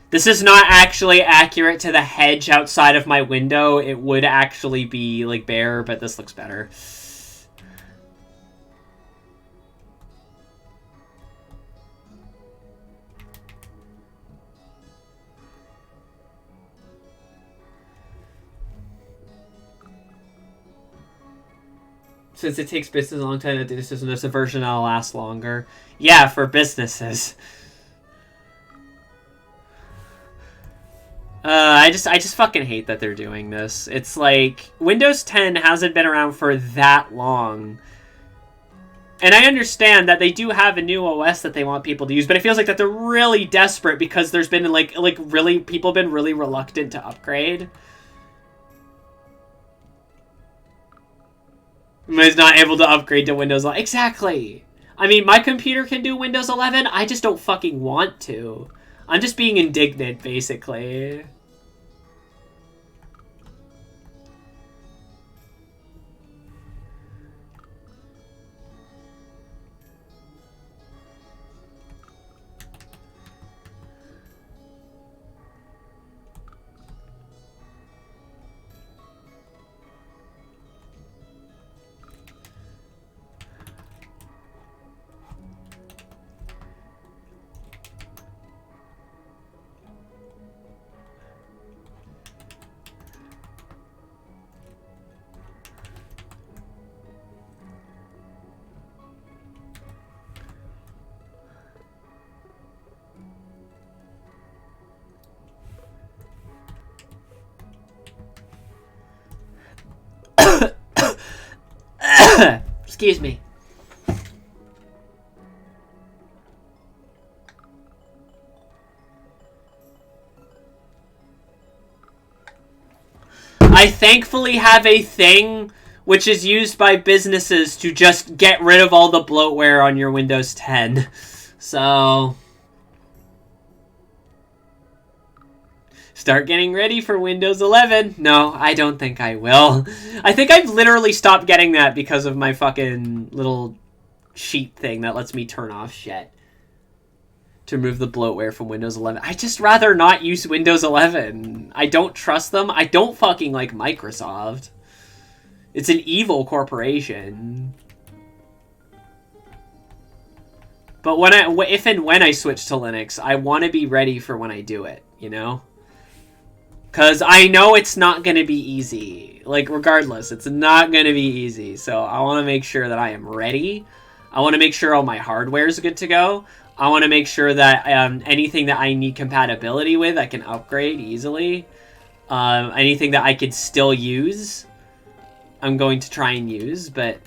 This is not actually accurate to the hedge outside of my window. It would actually be, like, bare, but this looks better. Since it takes business a long time to do this system, there's a version that'll last longer. Yeah, for businesses. I just fucking hate that they're doing this. It's like, Windows 10 hasn't been around for that long. And I understand that they do have a new OS that they want people to use, but it feels like that they're really desperate because there's been like really, people have been really reluctant to upgrade. Is not able to upgrade to Windows 11. Exactly! I mean, my computer can do Windows 11, I just don't fucking want to. I'm just being indignant, basically. Excuse me. I thankfully have a thing which is used by businesses to just get rid of all the bloatware on your Windows 10. So... Start getting ready for Windows 11. No, I don't think I will. I think I've literally stopped getting that because of my fucking little sheet thing that lets me turn off shit to remove the bloatware from Windows 11. I just rather not use Windows 11. I don't trust them. I don't fucking like Microsoft. It's an evil corporation. But if and when I switch to Linux, I want to be ready for when I do it, you know? Because I know it's not going to be easy. Like, regardless, it's not going to be easy. So I want to make sure that I am ready. I want to make sure all my hardware is good to go. I want to make sure that anything that I need compatibility with, I can upgrade easily. Anything that I could still use, I'm going to try and use, but...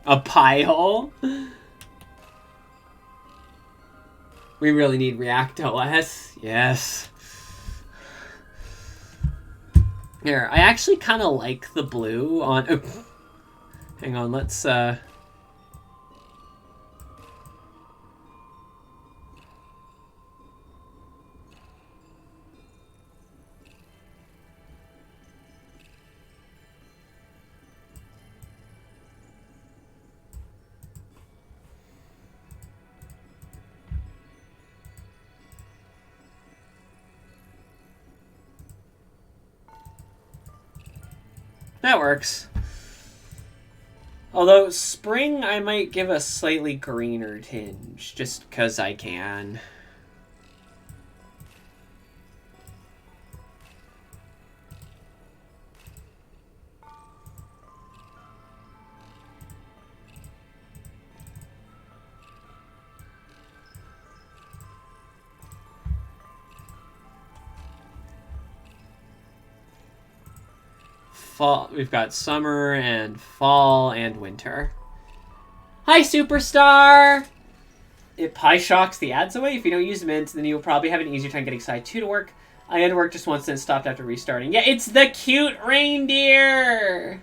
A pie hole? We really need React OS. Yes. Here, I actually kind of like the blue on... Oh, hang on, let's... That works. Although, spring I might give a slightly greener tinge, just because I can. Fall. We've got summer and fall and winter. Hi, Superstar! It pie shocks the ads away. If you don't use Mint, then you'll probably have an easier time getting Side 2 to work. I had to work just once and it stopped after restarting. Yeah, it's the cute reindeer!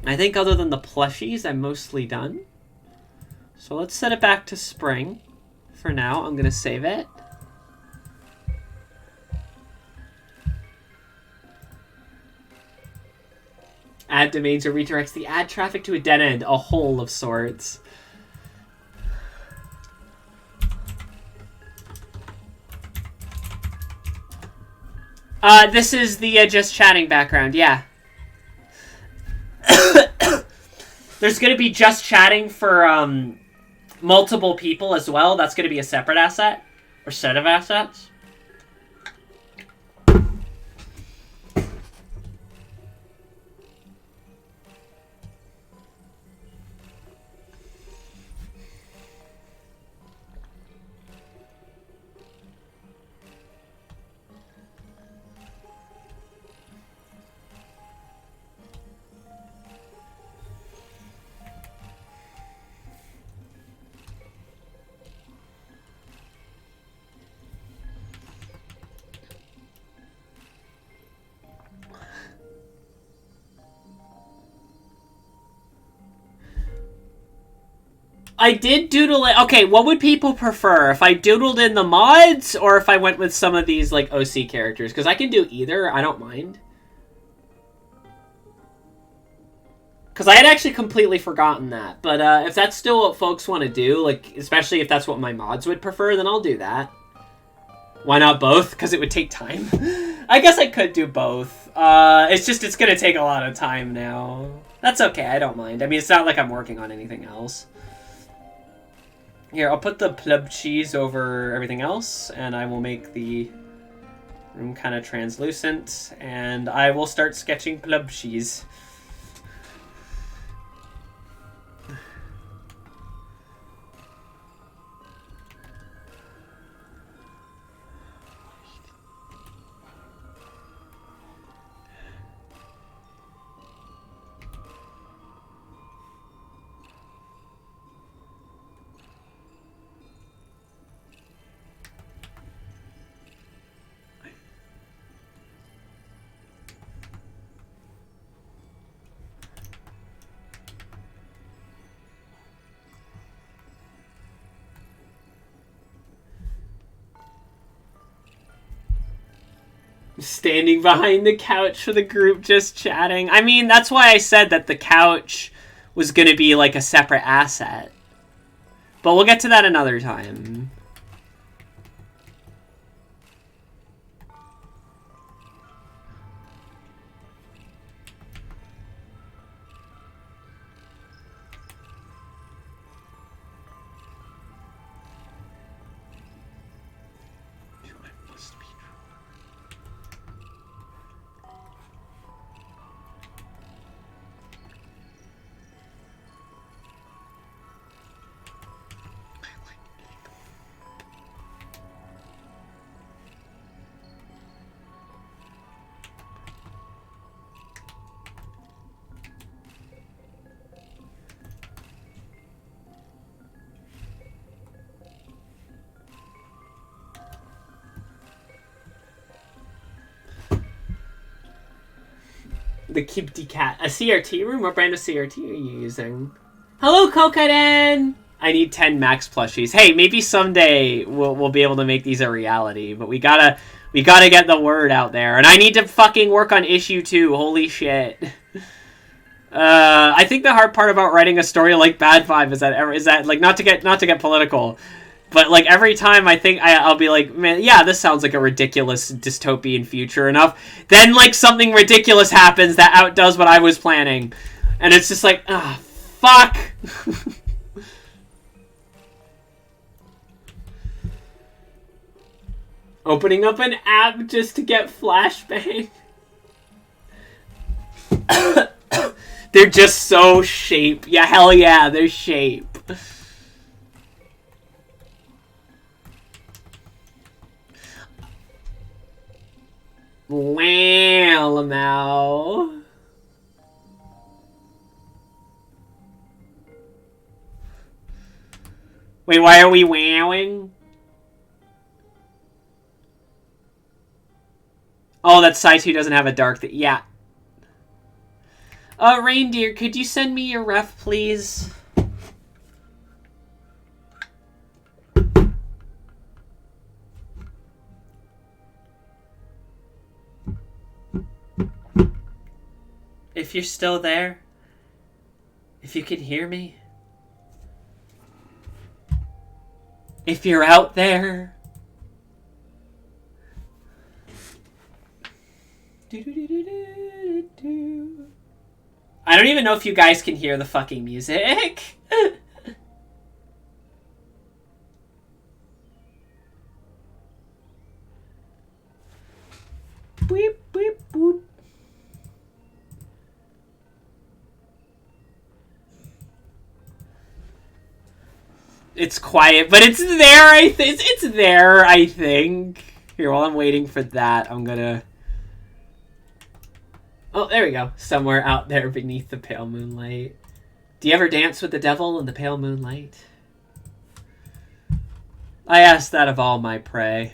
I think other than the plushies, I'm mostly done. So let's set it back to spring. For now, I'm going to save it. Ad domains or redirects the ad traffic to a dead end, a hole of sorts. This is the just chatting background, yeah. There's going to be just chatting for multiple people as well. That's going to be a separate asset or set of assets. I did doodle it. Okay, what would people prefer? If I doodled in the mods or if I went with some of these like OC characters? Because I can do either. I don't mind. Because I had actually completely forgotten that. But if that's still what folks want to do, like especially if that's what my mods would prefer, then I'll do that. Why not both? Because it would take time. I guess I could do both. It's just it's going to take a lot of time now. That's okay. I don't mind. I mean, it's not like I'm working on anything else. Here, I'll put the pleb cheese over everything else, and I will make the room kind of translucent, and I will start sketching pleb cheese. Standing behind the couch for the group just chatting. I mean, that's why I said that the couch was going to be like a separate asset. But we'll get to that another time. The Kibdi Cat. A CRT room? What brand of CRT are you using? Hello, Kokaden! I need 10 max plushies. Hey, maybe someday we'll be able to make these a reality, but we gotta get the word out there. And I need to fucking work on issue 2. Holy shit. I think the hard part about writing a story like Bad 5 is that like not to get political, but like every time I think I'll be like, man, yeah, this sounds like a ridiculous dystopian future enough. Then like something ridiculous happens that outdoes what I was planning, and it's just like, ah, fuck. Opening up an app just to get flashbang. They're just so shape. Yeah, hell yeah, they're shape. Wow, now. Wait, why are we wowing? Oh, that side 2 doesn't have a dark thing. Yeah. Reindeer, could you send me your ref, please? If you're still there, if you can hear me, if you're out there, I don't even know if you guys can hear the fucking music. Beep, beep, boop. It's quiet, but it's there. It's there. I think. Here, while I'm waiting for that, I'm gonna. Oh, there we go. Somewhere out there beneath the pale moonlight. Do you ever dance with the devil in the pale moonlight? I ask that of all my prey.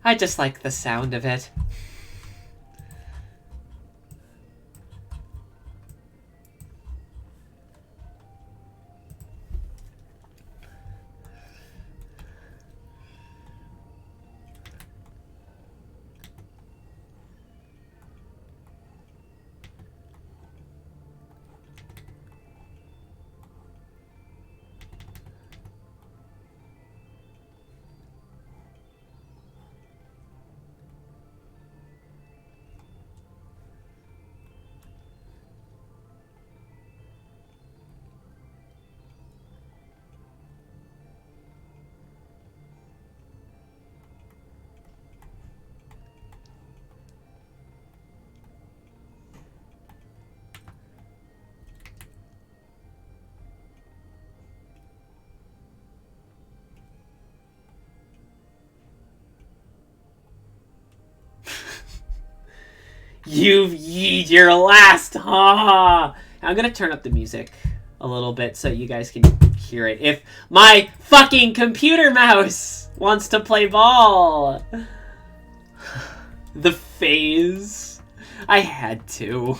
I just like the sound of it. You've yeed your last, ha! I'm gonna turn up the music a little bit so you guys can hear it. If my fucking computer mouse wants to play ball. The phase. I had to.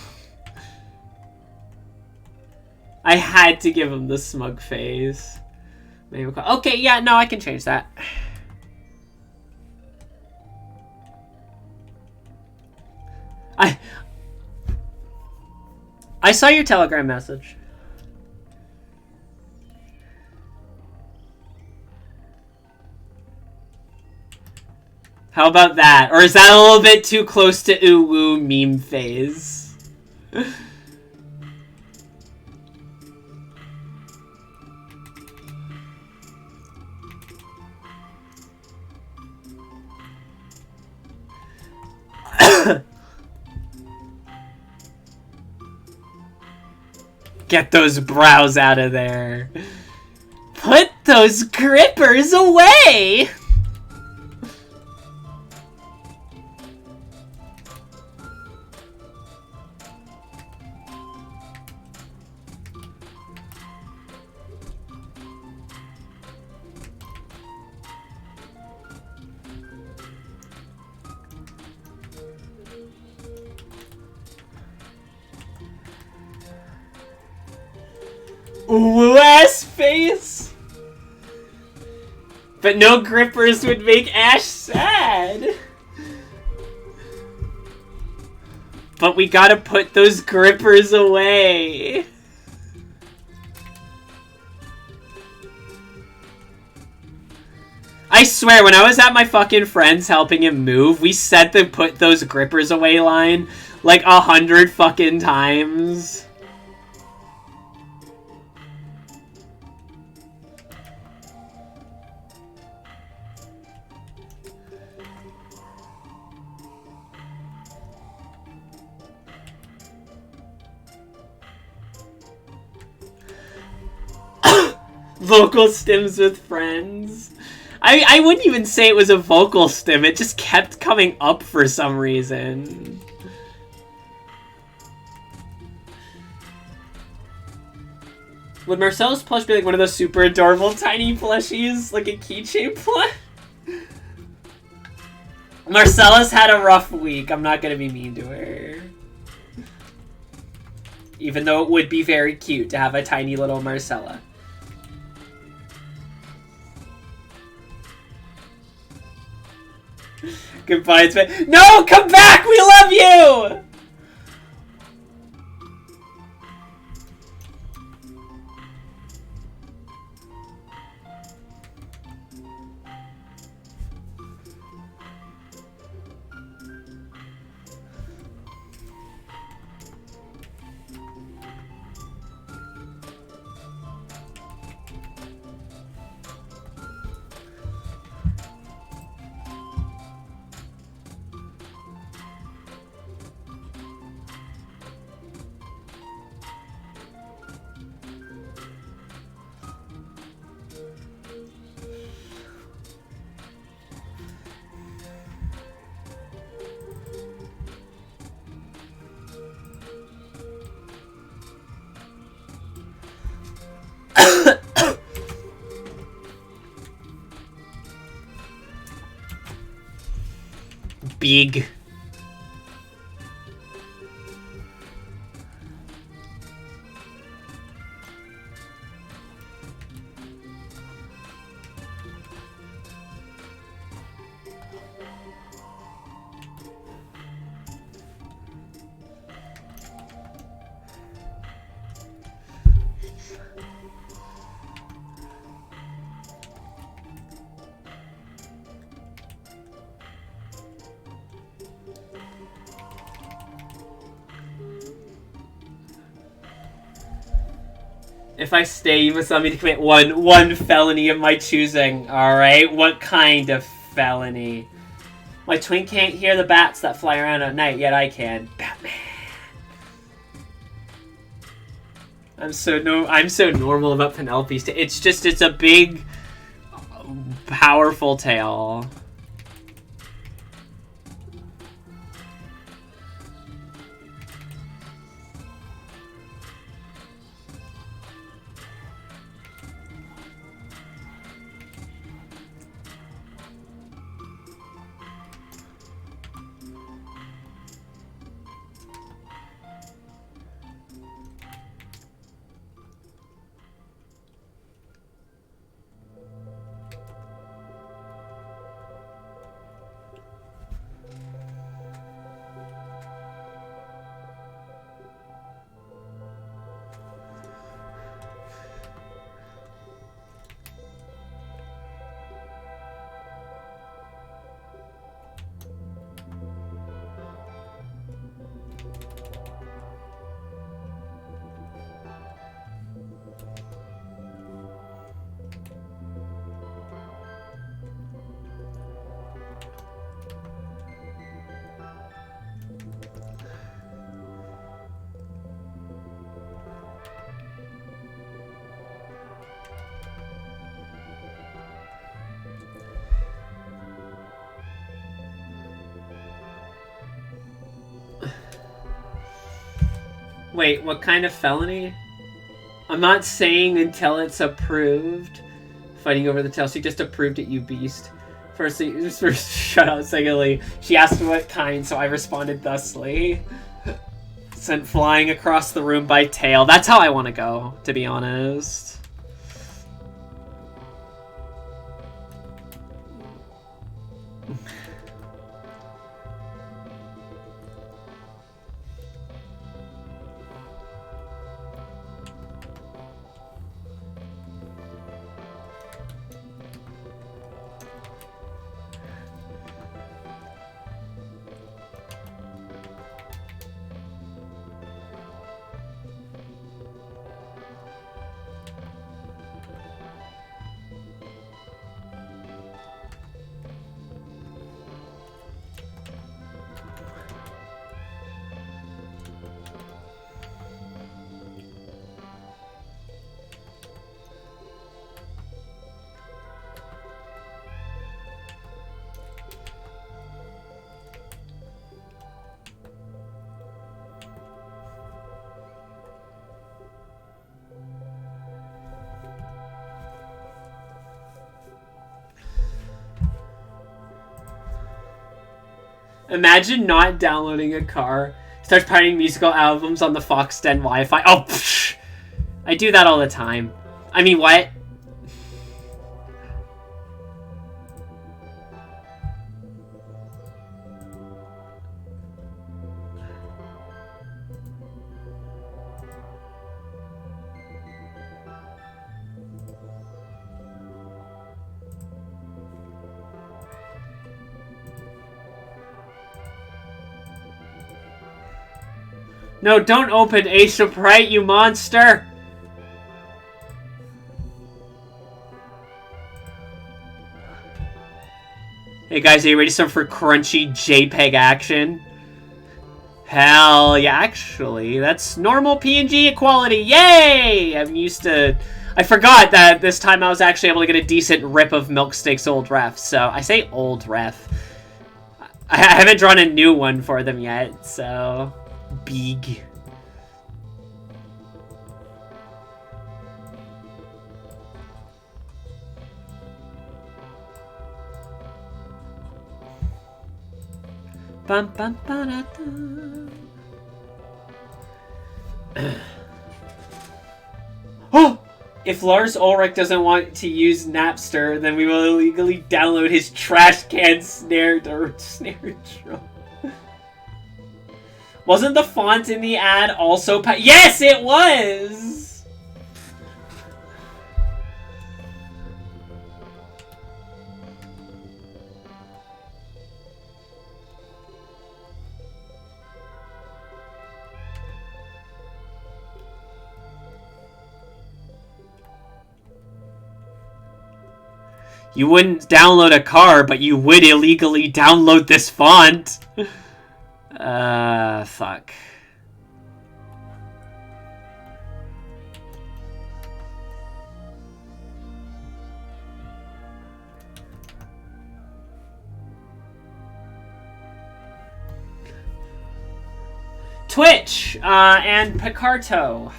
I had to give him the smug phase. Maybe okay, yeah, no, I can change that. I saw your Telegram message. How about that? Or is that a little bit too close to ooh-woo meme phase? Get those brows out of there. Put those grippers away! Ooh-ass face! But no grippers would make Ash sad. But we gotta put those grippers away. I swear, when I was at my fucking friend's helping him move, we said to put those grippers away line like 100 fucking times. Vocal stims with friends. I wouldn't even say it was a vocal stim, it just kept coming up for some reason. Would Marcella's plush be like one of those super adorable tiny plushies? Like a keychain plush? Marcella's had a rough week, I'm not gonna be mean to her. Even though it would be very cute to have a tiny little Marcella. Goodbye, it's been— No! Come back! We love you! Big. If I stay, you must allow me to commit one felony of my choosing. Alright, what kind of felony? My twin can't hear the bats that fly around at night, yet I can. Batman. I'm so normal about Penelope's tale. It's a big, powerful tale. Wait, what kind of felony? I'm not saying until it's approved. Fighting over the tail. She just approved it, you beast. Firstly, shut up. Secondly, she asked what kind, so I responded thusly. Sent flying across the room by tail. That's how I want to go, to be honest. Imagine not downloading a car. Starts playing musical albums on the Fox Den Wi-Fi. Oh, psh! I do that all the time. I mean, what? No, don't open Ace of Pride, you monster! Hey guys, are you ready for crunchy JPEG action? Hell yeah, actually, that's normal PNG equality, yay! I'm used to... I forgot that this time I was actually able to get a decent rip of Milksteak's old ref, so... I say old ref. I haven't drawn a new one for them yet, so... Big. Bum, bum, ba, da, da. Oh! If Lars Ulrich doesn't want to use Napster, then we will illegally download his trash can snare drum. Wasn't the font in the ad also yes, it was! You wouldn't download a car, but you would illegally download this font. Fuck. Twitch, and Picarto.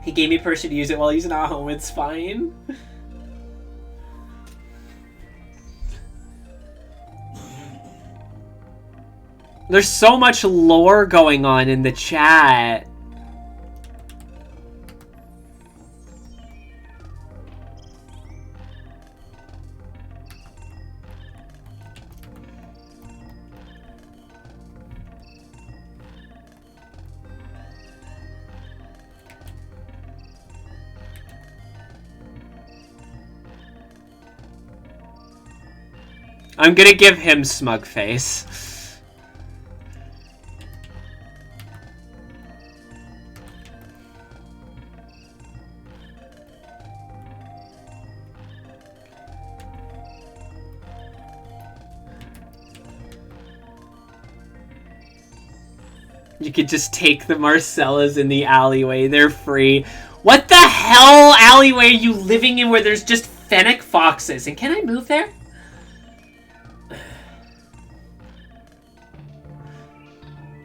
He gave me permission to use it while he's not home, it's fine. There's so much lore going on in the chat. I'm gonna give him smug face. You could just take the Marcellas in the alleyway. They're free. What the hell alleyway are you living in where there's just fennec foxes? And can I move there?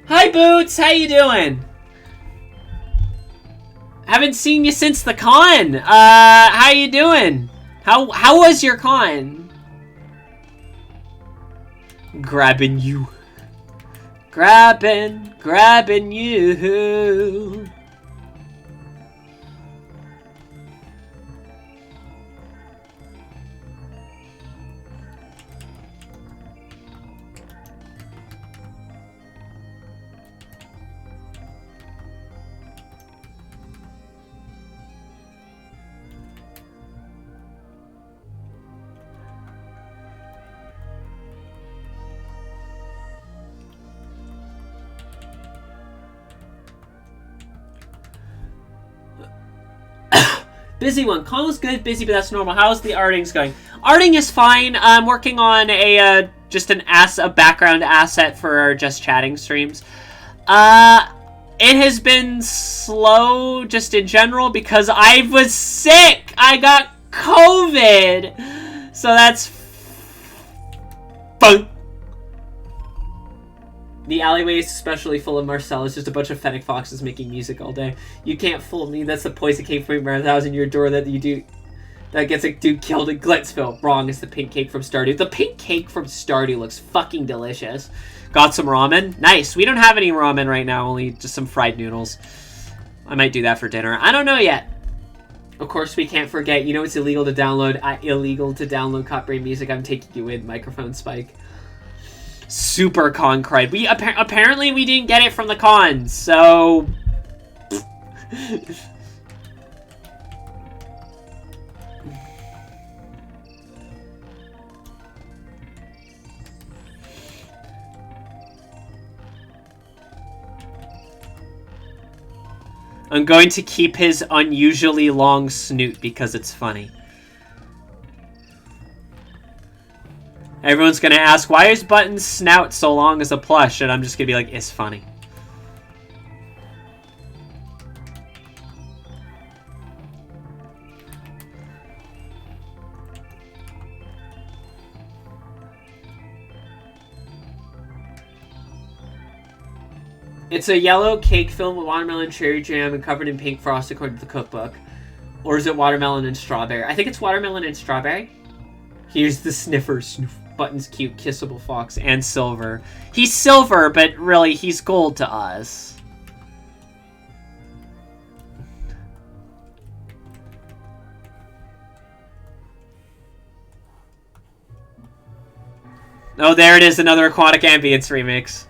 Hi, Boots. How you doing? Haven't seen you since the con. How you doing? How was your con? Grabbing you. Grabbing you. Busy one. Con was good, busy, but that's normal. How's the arting's going? Arting is fine. I'm working on a just a background asset for our Just Chatting streams. It has been slow just in general because I was sick. I got COVID. So that's fun. The alleyway is especially full of Marcel. It's just a bunch of fennec foxes making music all day. You can't fool me. That's the poison cake from 1,000-year door that you do. That gets a dude killed in Glitzville. Wrong. It's the pink cake from Stardew. The pink cake from Stardew looks fucking delicious. Got some ramen. Nice. We don't have any ramen right now. Only just some fried noodles. I might do that for dinner. I don't know yet. Of course, we can't forget. You know it's illegal to download copyright music. I'm taking you in, microphone spike. Super con cried. We apparently we didn't get it from the con, so I'm going to keep his unusually long snoot because it's funny. Everyone's gonna ask, why is Button's snout so long as a plush? And I'm just gonna be like, it's funny. It's a yellow cake filled with watermelon, cherry jam, and covered in pink frost according to the cookbook. Or is it watermelon and strawberry? I think it's watermelon and strawberry. Here's the sniffer. Snoof. Button's cute, kissable fox, and silver. He's silver, but really, he's gold to us. Oh, there it is, another Aquatic Ambience remix.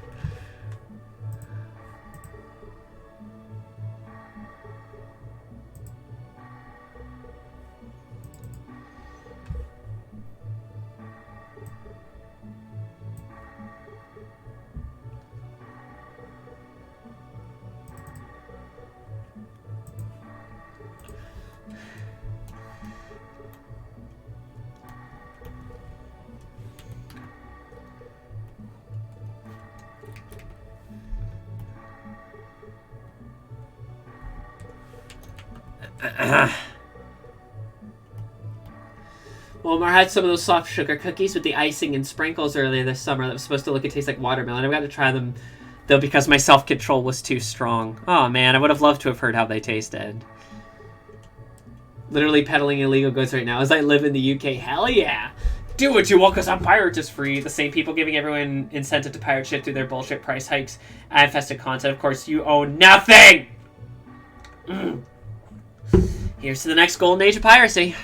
Walmart had some of those soft sugar cookies with the icing and sprinkles earlier this summer that was supposed to look and taste like watermelon. I've got to try them, though, because my self-control was too strong. Oh, man, I would have loved to have heard how they tasted. Literally peddling illegal goods right now as I live in the UK. Hell yeah! Do what you want, because I'm pirate is free. The same people giving everyone incentive to pirate shit through their bullshit price hikes and infested content. Of course, you own nothing! Here's to the next golden age of piracy.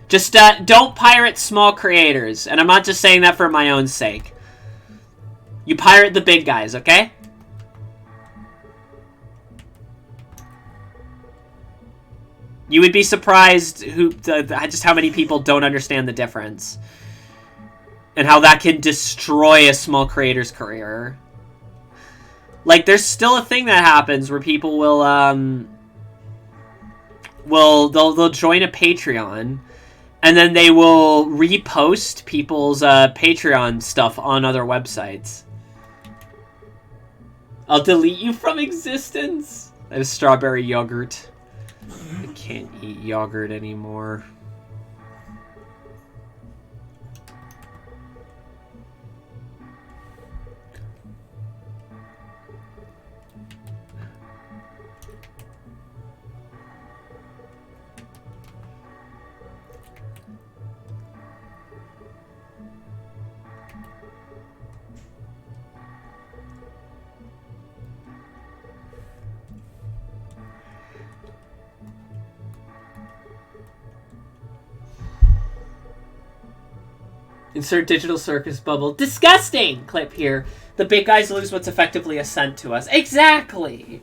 Just don't pirate small creators. And I'm not just saying that for my own sake. You pirate the big guys, okay? You would be surprised just how many people don't understand the difference. And how that can destroy a small creator's career. Like, there's still a thing that happens where people will, they'll join a Patreon, and then they will repost people's Patreon stuff on other websites. I'll delete you from existence. I have strawberry yogurt. I can't eat yogurt anymore. Insert digital circus bubble. Disgusting! Clip here. The big guys lose what's effectively a cent to us. Exactly!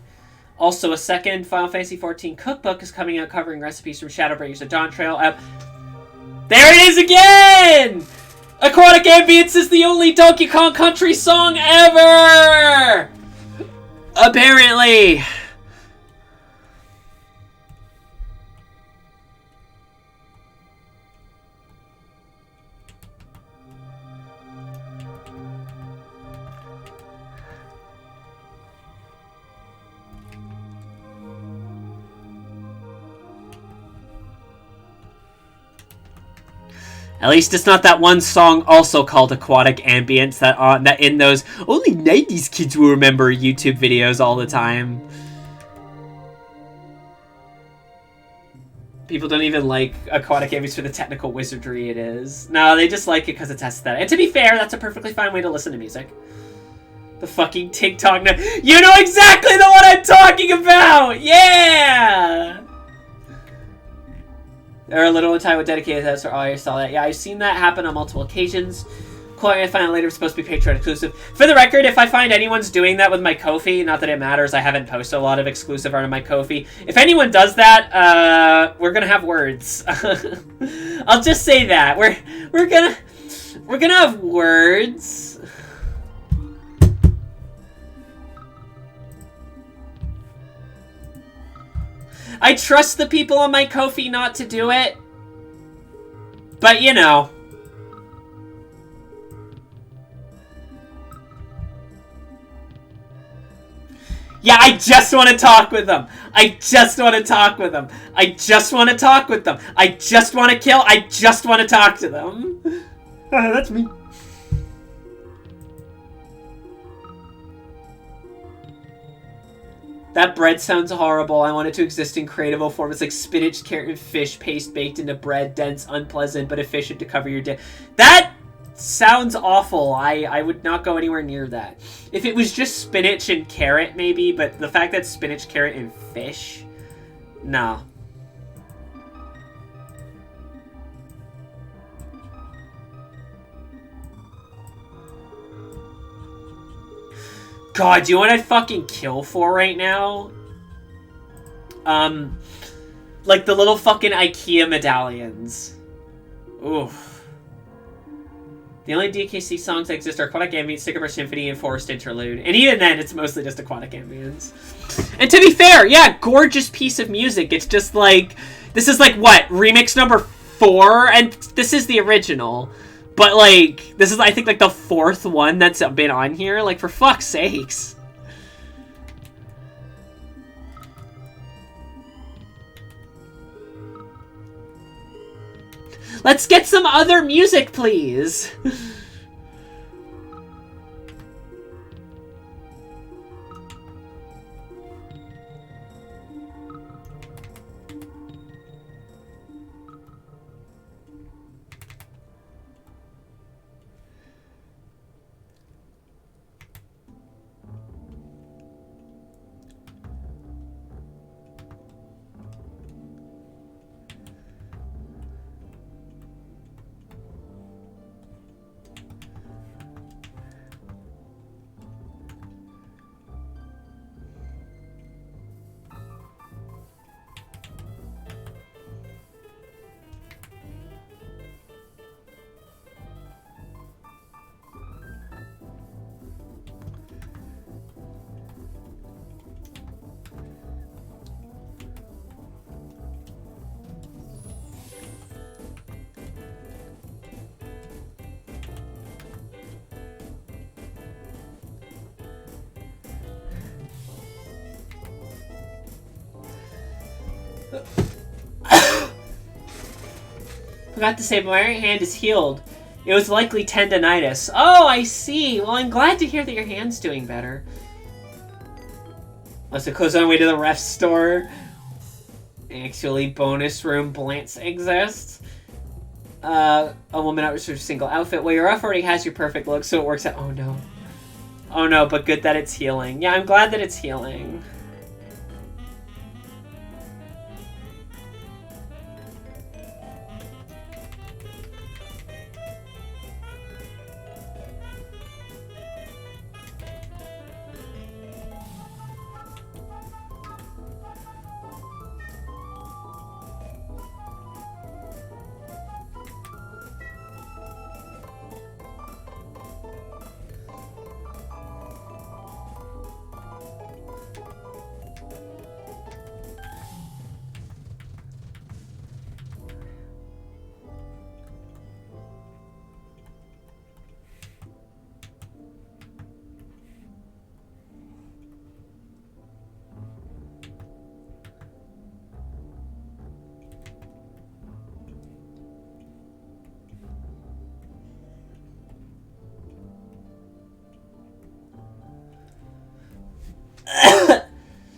Also, a second Final Fantasy XIV cookbook is coming out covering recipes from Shadowbringers and Dawn Trail. There it is again! Aquatic Ambience is the only Donkey Kong Country song ever! Apparently. At least it's not that one song also called Aquatic Ambience that in those only 90s kids will remember YouTube videos all the time. People don't even like Aquatic Ambience for the technical wizardry it is. No, they just like it because it's aesthetic. And to be fair, that's a perfectly fine way to listen to music. The fucking TikTok. You know exactly the one I'm talking about! Yeah! There are little time with dedicated heads for all I saw that. Yeah, I've seen that happen on multiple occasions. Quality I find later is supposed to be Patreon exclusive. For the record, if I find anyone's doing that with my Ko-fi, not that it matters, I haven't posted a lot of exclusive art on my Ko-fi. If anyone does that, we're gonna have words. I'll just say that. We're gonna have words. I trust the people on my Ko-fi not to do it. But, you know. Yeah, I just want to talk with them. I just want to talk with them. I just want to talk with them. I just want to kill. I just want to talk to them. That's me. That bread sounds horrible. I want it to exist in creative form. It's like spinach, carrot, and fish paste baked into bread. Dense, unpleasant, but efficient to cover your day. That sounds awful. I would not go anywhere near that. If it was just spinach and carrot, maybe, but the fact that spinach, carrot, and fish? No. God, do you know what I'd fucking kill for right now? Like the little fucking IKEA medallions. Oof. The only DKC songs that exist are Aquatic Ambience, Sycamore Symphony, and Forest Interlude. And even then, it's mostly just Aquatic Ambience. And to be fair, yeah, gorgeous piece of music. It's just like, this is like, what, remix number 4? And this is the original. But, like, this is, I think, like, the 4th one that's been on here. Like, for fuck's sakes. Let's get some other music, please. Forgot to say, my right hand is healed. It was likely tendonitis. Oh, I see. Well, I'm glad to hear that your hand's doing better. Must have closed on the way to the ref store. Actually, bonus room blants exists. A woman out with a single outfit. Well, your ref already has your perfect look, so it works out. Oh, no. Oh, no, but good that it's healing. Yeah, I'm glad that it's healing.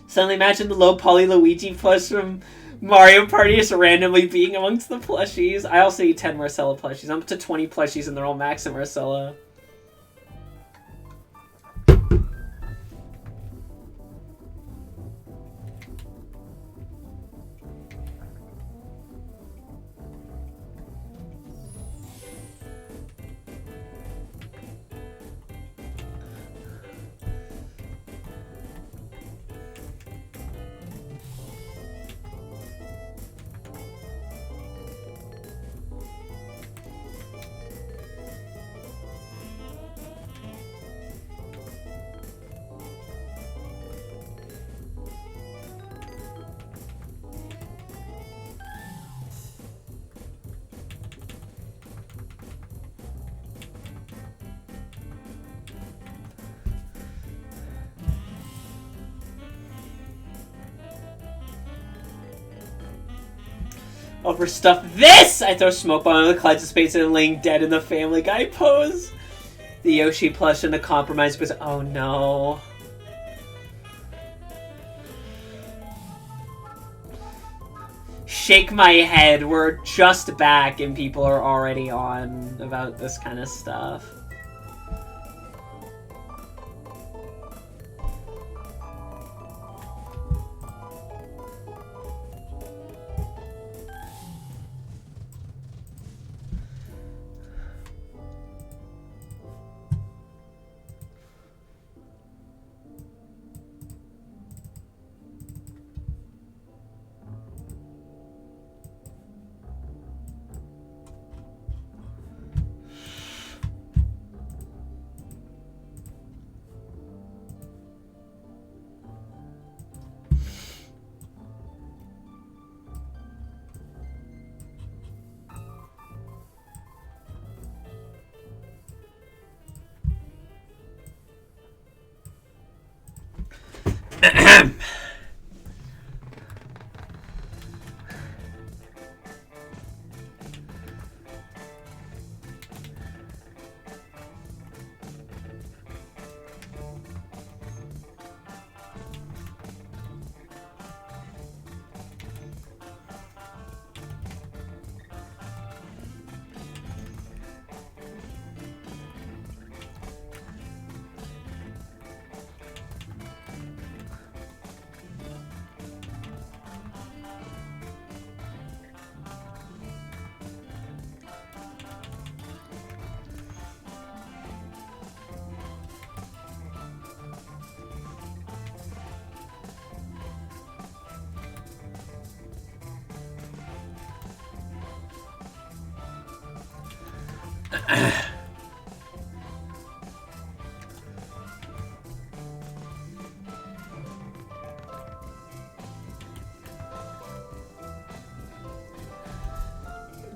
Suddenly imagine the low poly Luigi plush from Mario Party just randomly being amongst the plushies. I also eat 10 Marcella plushies. I'm up to 20 plushies and they're all max and Marcella. Overstuff this! I throw smoke bomb on the clouds of space and laying dead in the Family Guy pose. The Yoshi plush and the compromise was... Oh no. Shake my head. We're just back and people are already on about this kind of stuff.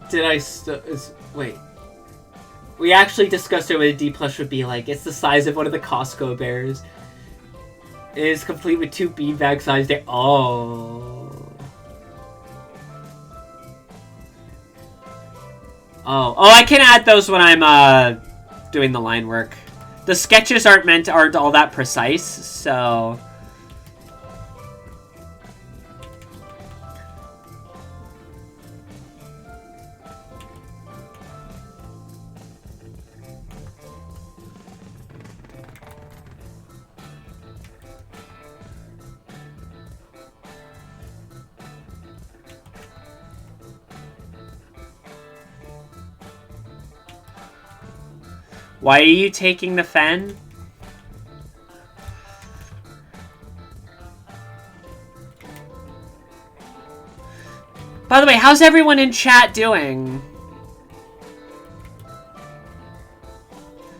Did I wait. We actually discussed it what a D plush would be like. It's the size of one of the Costco bears. It is complete with 2 beanbag sized. Oh, I can add those when I'm doing the line work. The sketches aren't all that precise, so. Why are you taking the fen? By the way, how's everyone in chat doing?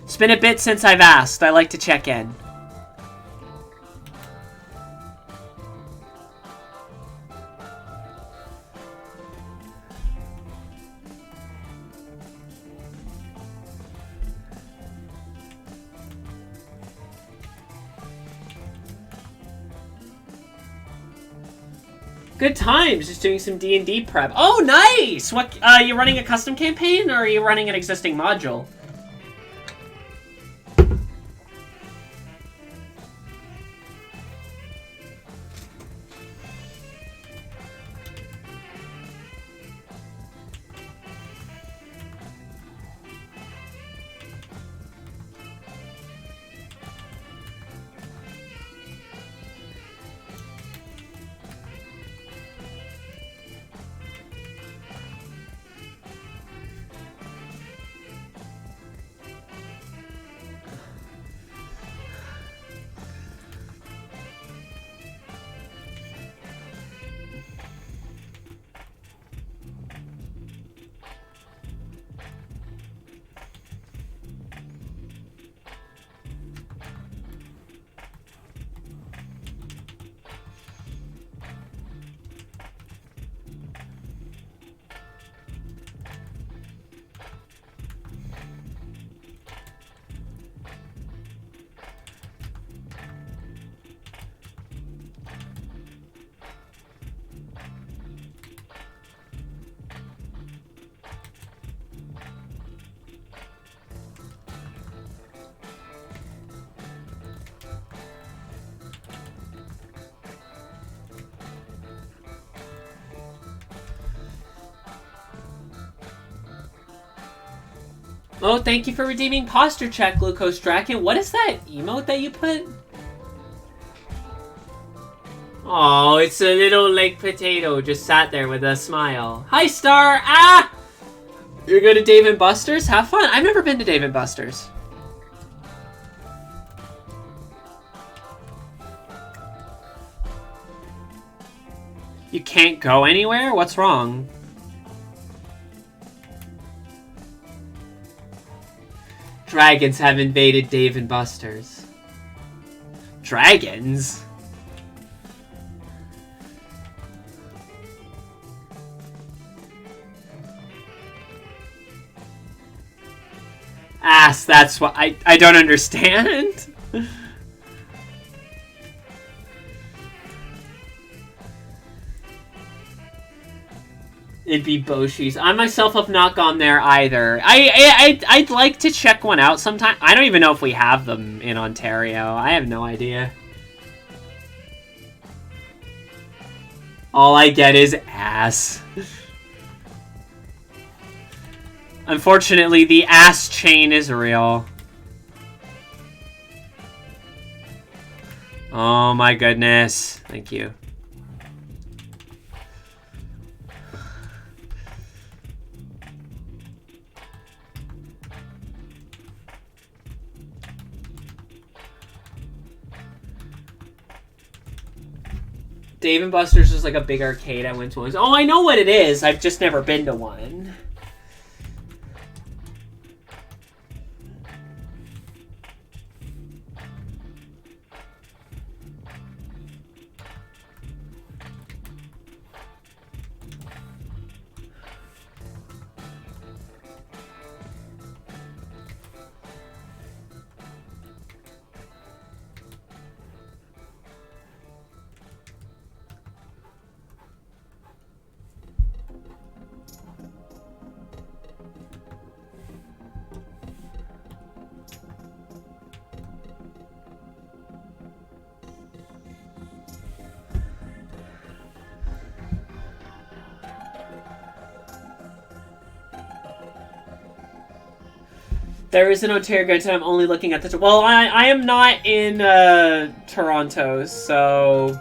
It's been a bit since I've asked. I like to check in. Good times, just doing some D&D prep. Oh, nice! What, you running a custom campaign, or are you running an existing module? Oh, thank you for redeeming posture check, Glucose Draken. What is that emote that you put? Oh, it's a little like potato just sat there with a smile. Hi, Star! Ah! You're going to Dave & Buster's? Have fun. I've never been to Dave & Buster's. You can't go anywhere? What's wrong? Dragons have invaded Dave & Buster's. Dragons? Ass, that's what I don't understand. It'd be Boshi's. I myself have not gone there either. I'd like to check one out sometime. I don't even know if we have them in Ontario. I have no idea. All I get is ass. Unfortunately, the ass chain is real. Oh my goodness. Thank you. Dave & Buster's is like a big arcade I went to once. Oh, I know what it is. I've just never been to one. There is an Ontario granted. I'm only looking at the... Well, I am not in Toronto, so...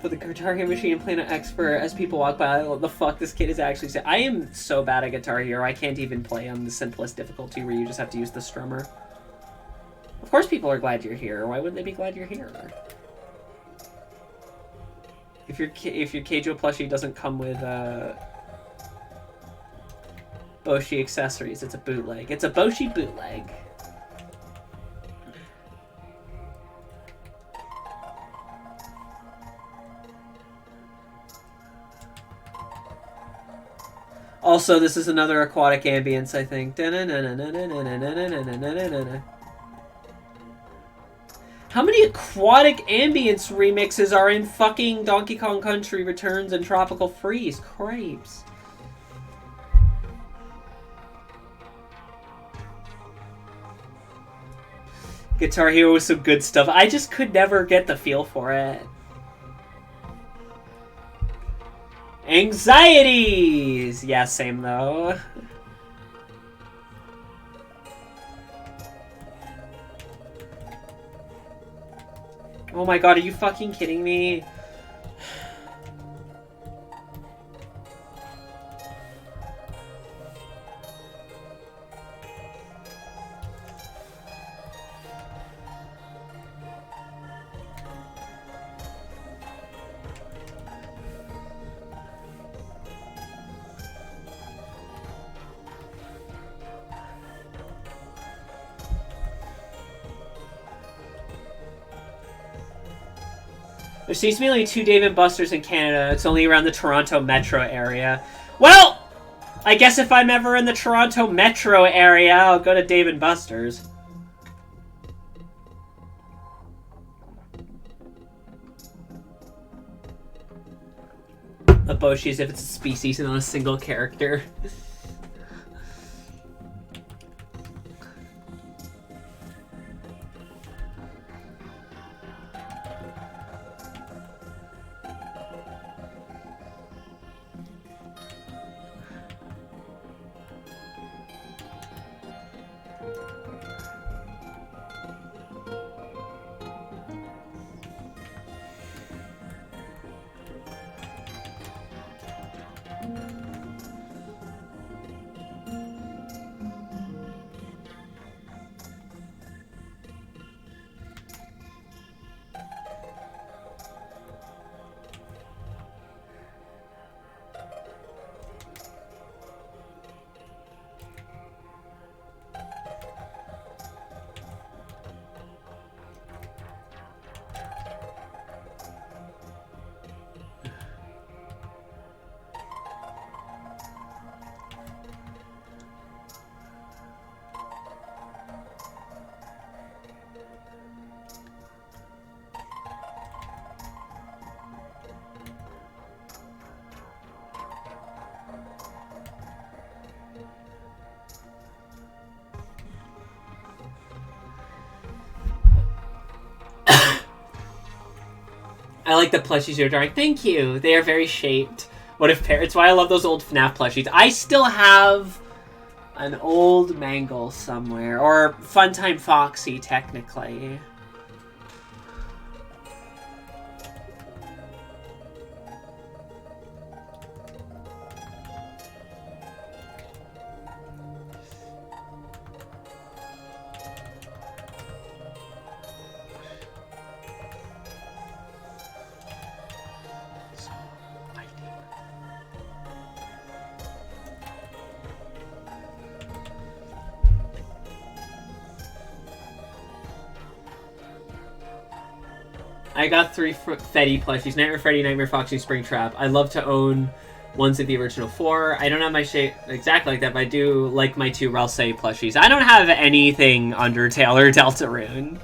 For the Guitar Hero machine and playing an expert as people walk by, what the fuck this kid is actually saying. I am so bad at Guitar Hero, I can't even play on the simplest difficulty where you just have to use the strummer. Of course people are glad you're here. Why wouldn't they be glad you're here? If your Keijo plushie doesn't come with Boshi accessories, it's a bootleg. It's a Boshi bootleg. Also, this is another aquatic ambience, I think. How many aquatic ambience remixes are in fucking Donkey Kong Country Returns and Tropical Freeze? Crepes. Guitar Hero was some good stuff. I just could never get the feel for it. Anxieties! Yeah, same though. Oh my god, are you fucking kidding me? There seems to be only 2 Dave & Buster's in Canada. It's only around the Toronto metro area. Well, I guess if I'm ever in the Toronto metro area, I'll go to Dave & Buster's. A Boshi as if it's a species and not a single character. I like the plushies you're drawing. Thank you. They are very shaped. What if it's why I love those old FNAF plushies. I still have an old Mangle somewhere, or Funtime Foxy technically. I got 3 Freddy plushies. Nightmare Freddy, Nightmare Foxy, Springtrap. I love to own ones of the original 4. I don't have my shape exactly like that, but I do like my 2 Ralsei plushies. I don't have anything Undertale or Deltarune.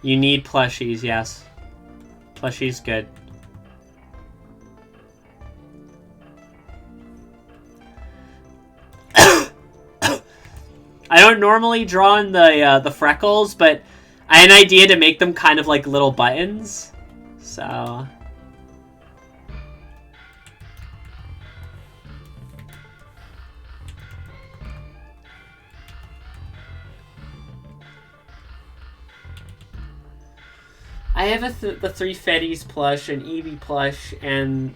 You need plushies, yes. Plushies, good. I don't normally draw in the freckles, but I had an idea to make them kind of like little buttons. So... I have the 3 Fetties plush, an Eevee plush, and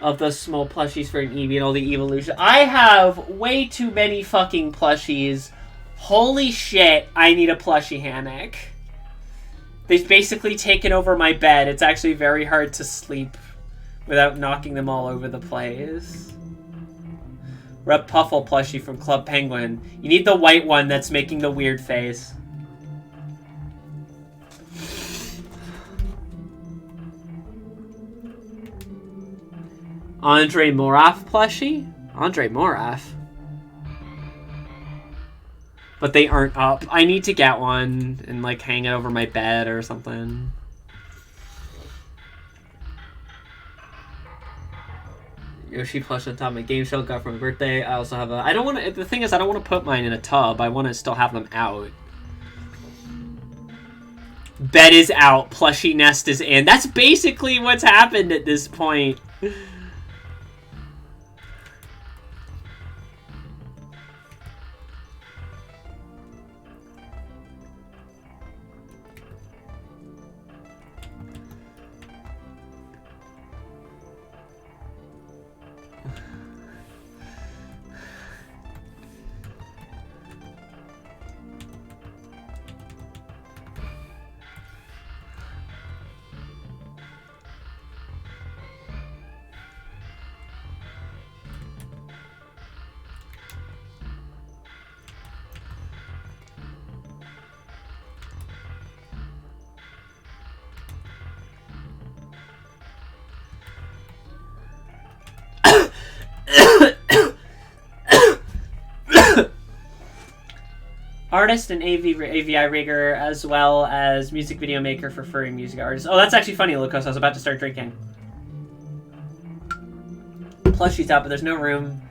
of the small plushies for an Eevee and all the evolution. I have way too many fucking plushies. Holy shit, I need a plushie hammock. They've basically taken over my bed. It's actually very hard to sleep without knocking them all over the place. Rep Puffle plushie from Club Penguin. You need the white one that's making the weird face. Andre Moraf plushie? Andre Moraf? But they aren't up. I need to get one and like hang it over my bed or something. Yoshi plush on top of my game shell got for my birthday. I also have a... I don't want to... The thing is, I don't want to put mine in a tub. I want to still have them out. Bed is out. Plushie nest is in. That's basically what's happened at this point. Artist and AVI rigger, as well as music video maker for furry music artists. Oh, that's actually funny, Lucas. I was about to start drinking. Plushie's out, but there's no room.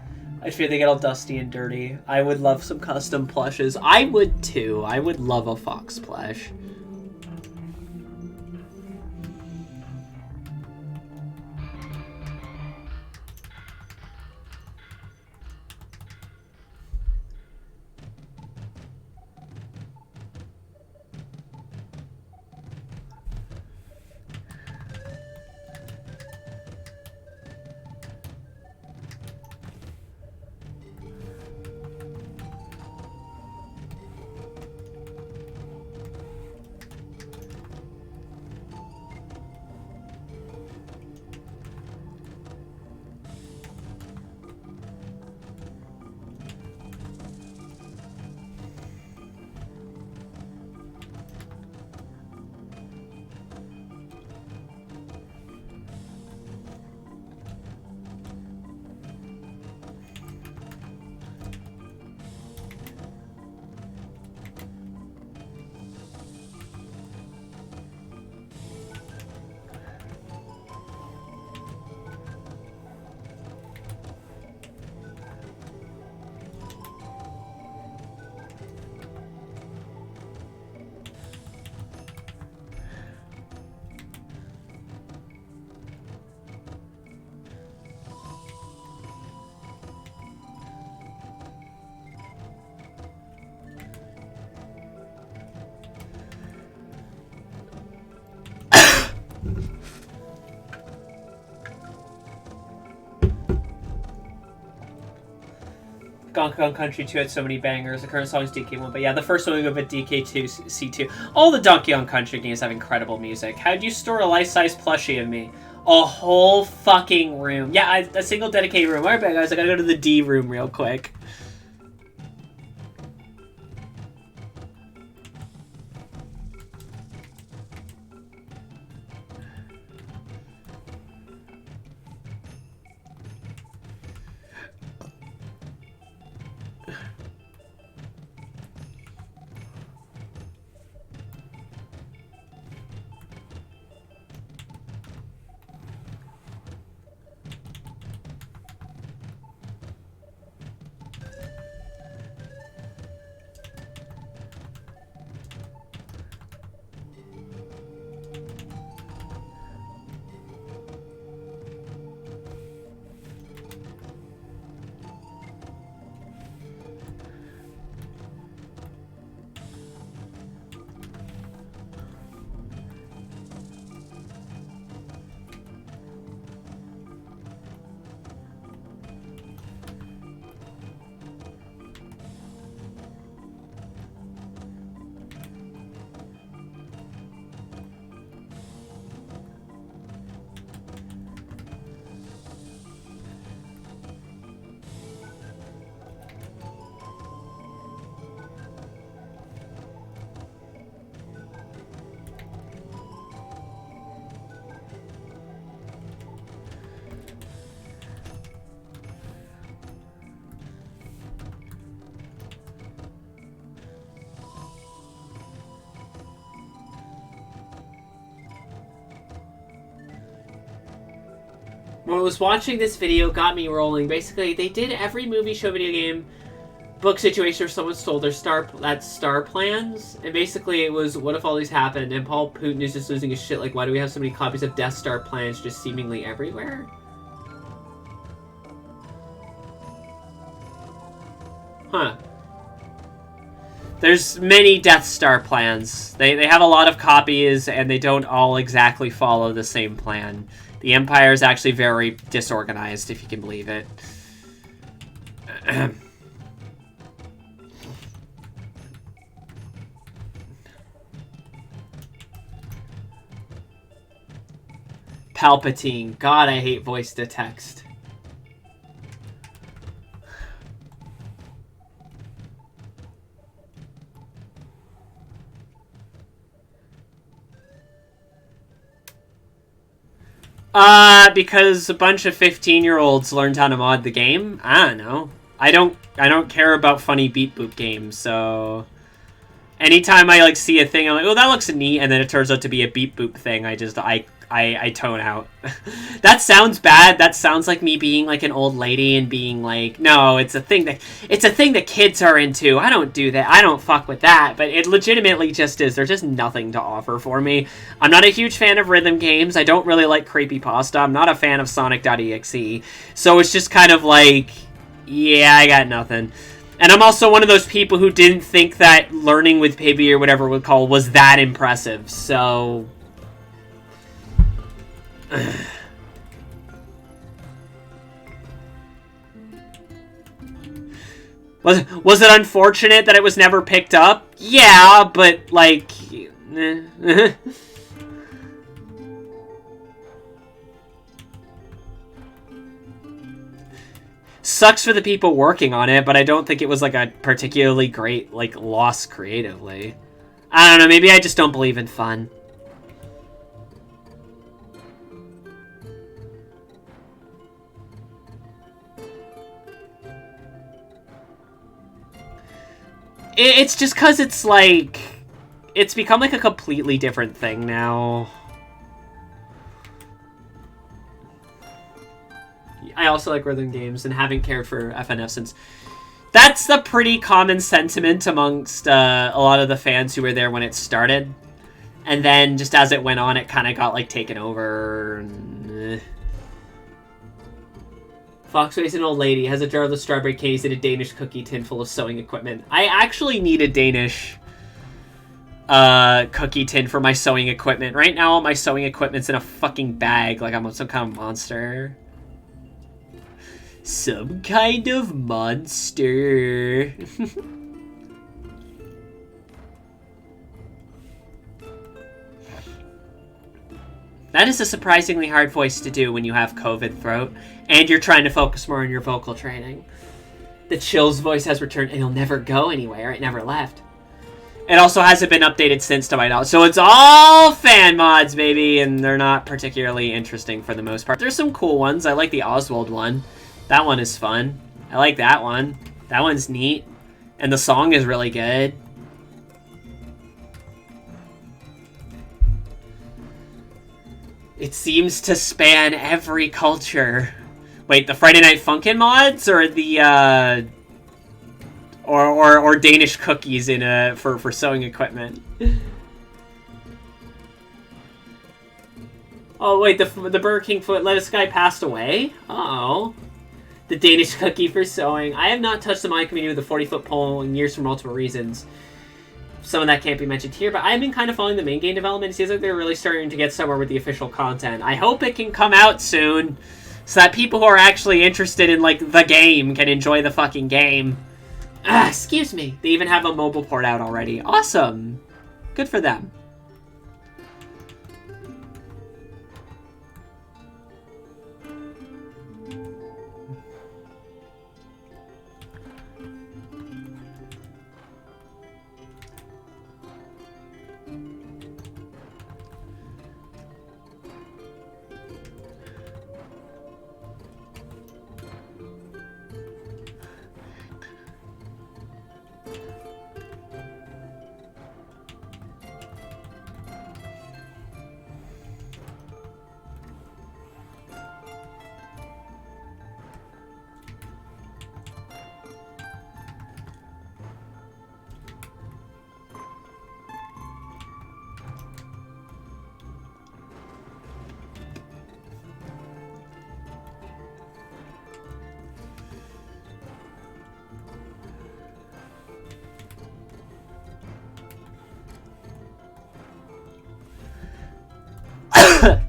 I fear they get all dusty and dirty. I would love some custom plushes. I would too. I would love a fox plush. Donkey Kong Country 2 had so many bangers. The current song is DK1, but yeah, the first one we go with DK2, C2. All the Donkey Kong Country games have incredible music. How'd you store a life-size plushie of me? A whole fucking room. Yeah, a single dedicated room. Alright, guys, I gotta go to the D room real quick. What was watching this video got me rolling. Basically, they did every movie, show, video game, book situation where someone stole their star plans. And basically it was, what if all these happened? And Paul Putin is just losing his shit. Like, why do we have so many copies of Death Star plans just seemingly everywhere? Huh. There's many Death Star plans. They have a lot of copies, and they don't all exactly follow the same plan. The Empire is actually very disorganized, if you can believe it. Palpatine. God, I hate voice to text. Because a bunch of 15-year-olds learned how to mod the game. I don't know. I don't care about funny beat boop games, so anytime I like see a thing, I'm like, oh, that looks neat, and then it turns out to be a beat boop thing, I tone out. That sounds bad. That sounds like me being like an old lady and being like, no, it's a thing that kids are into. I don't do that. I don't fuck with that. But it legitimately just is. There's just nothing to offer for me. I'm not a huge fan of rhythm games. I don't really like creepypasta. I'm not a fan of Sonic.exe. So it's just kind of like, yeah, I got nothing. And I'm also one of those people who didn't think that learning with Pibby or whatever we call was that impressive. So Was it unfortunate that it was never picked up? Yeah, but like sucks for the people working on it, but I don't think it was like a particularly great like loss creatively. I don't know, maybe I just don't believe in fun. It's just because it's like, it's become like a completely different thing now. I also like rhythm games and haven't cared for FNF since. That's the pretty common sentiment amongst a lot of the fans who were there when it started. And then just as it went on, it kind of got like taken over. And, FOXWAY's an old lady, has a jar of the strawberry case and a Danish cookie tin full of sewing equipment. I actually need a Danish cookie tin for my sewing equipment. Right now, my sewing equipment's in a fucking bag like I'm some kind of monster. Some kind of monster. That is a surprisingly hard voice to do when you have COVID throat and you're trying to focus more on your vocal training. The Chill's voice has returned and it'll never go anywhere. It never left. It also hasn't been updated since, to my knowledge. So it's all fan mods, baby, and they're not particularly interesting for the most part. There's some cool ones. I like the Oswald one. That one is fun. I like that one. That one's neat. And the song is really good. It seems to span every culture. Wait, the Friday Night Funkin' mods or the or Danish cookies in for sewing equipment? Oh wait, the Burger King foot lettuce guy passed away? Uh-oh. The Danish cookie for sewing. I have not touched the mod community with the 40-foot pole in years for multiple reasons. Some of that can't be mentioned here, but I've been kind of following the main game development. It seems like they're really starting to get somewhere with the official content. I hope it can come out soon, so that people who are actually interested in, like, the game can enjoy the fucking game. Excuse me. They even have a mobile port out already. Awesome. Good for them.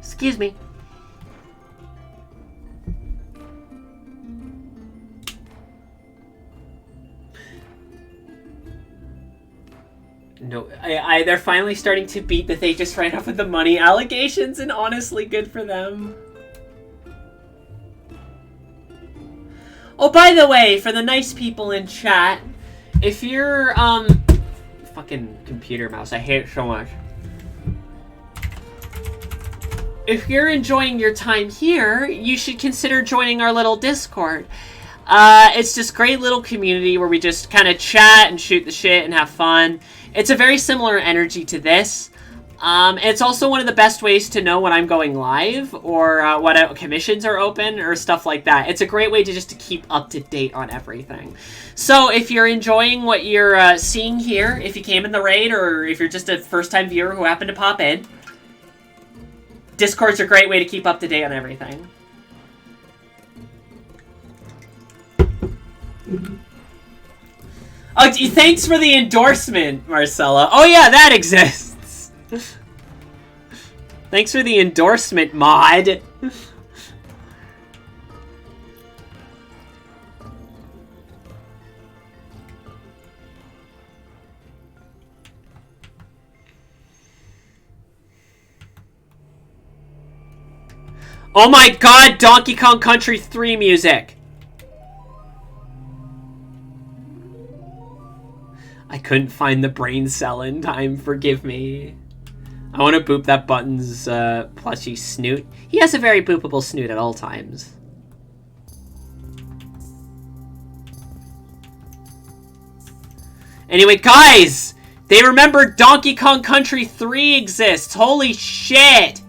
Excuse me. No, they're finally starting to beat that they just ran off with the money allegations, and honestly, good for them. Oh, by the way, for the nice people in chat, if you're, fucking computer mouse, I hate it so much. If you're enjoying your time here, you should consider joining our little Discord. It's this great little community where we just kind of chat and shoot the shit and have fun. It's a very similar energy to this. It's also one of the best ways to know when I'm going live or what commissions are open or stuff like that. It's a great way to just to keep up to date on everything. So if you're enjoying what you're seeing here, if you came in the raid or if you're just a first-time viewer who happened to pop in, Discord's a great way to keep up to date on everything. Oh, thanks for the endorsement, Marcella. Oh yeah, that exists. Thanks for the endorsement, mod. Oh my god, Donkey Kong Country 3 music! I couldn't find the brain cell in time, forgive me. I want to boop that button's plushy snoot. He has a very boopable snoot at all times. Anyway, guys! They remembered Donkey Kong Country 3 exists! Holy shit!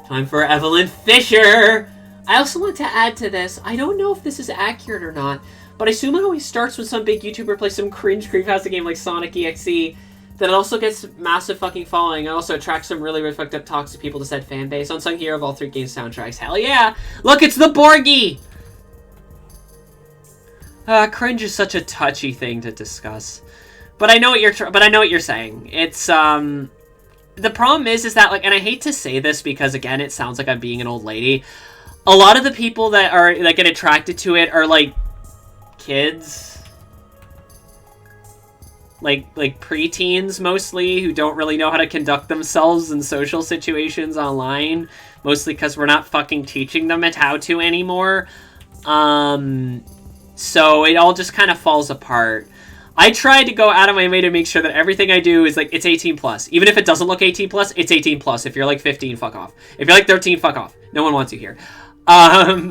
Time for Evelyn Fisher! I also want to add to this, I don't know if this is accurate or not, but I assume it always starts when some big YouTuber plays some cringe creepypasta game like Sonic EXE, that it also gets massive fucking following, and also attracts some really, really fucked up toxic people to said fan base. Unsung hero of all 3 game soundtracks. Hell yeah! Look, it's the Borgie! Cringe is such a touchy thing to discuss. But I know what you're saying. It's, the problem is that, like, and I hate to say this because, again, it sounds like I'm being an old lady. A lot of the people that are, that get attracted to it are, like, kids. Like preteens, mostly, who don't really know how to conduct themselves in social situations online. Mostly because we're not fucking teaching them how to anymore. So it all just kind of falls apart. I tried to go out of my way to make sure that everything I do is, like, it's 18 plus. Even if it doesn't look 18 plus, it's 18 plus. If you're, like, 15, fuck off. If you're, like, 13, fuck off. No one wants you here. I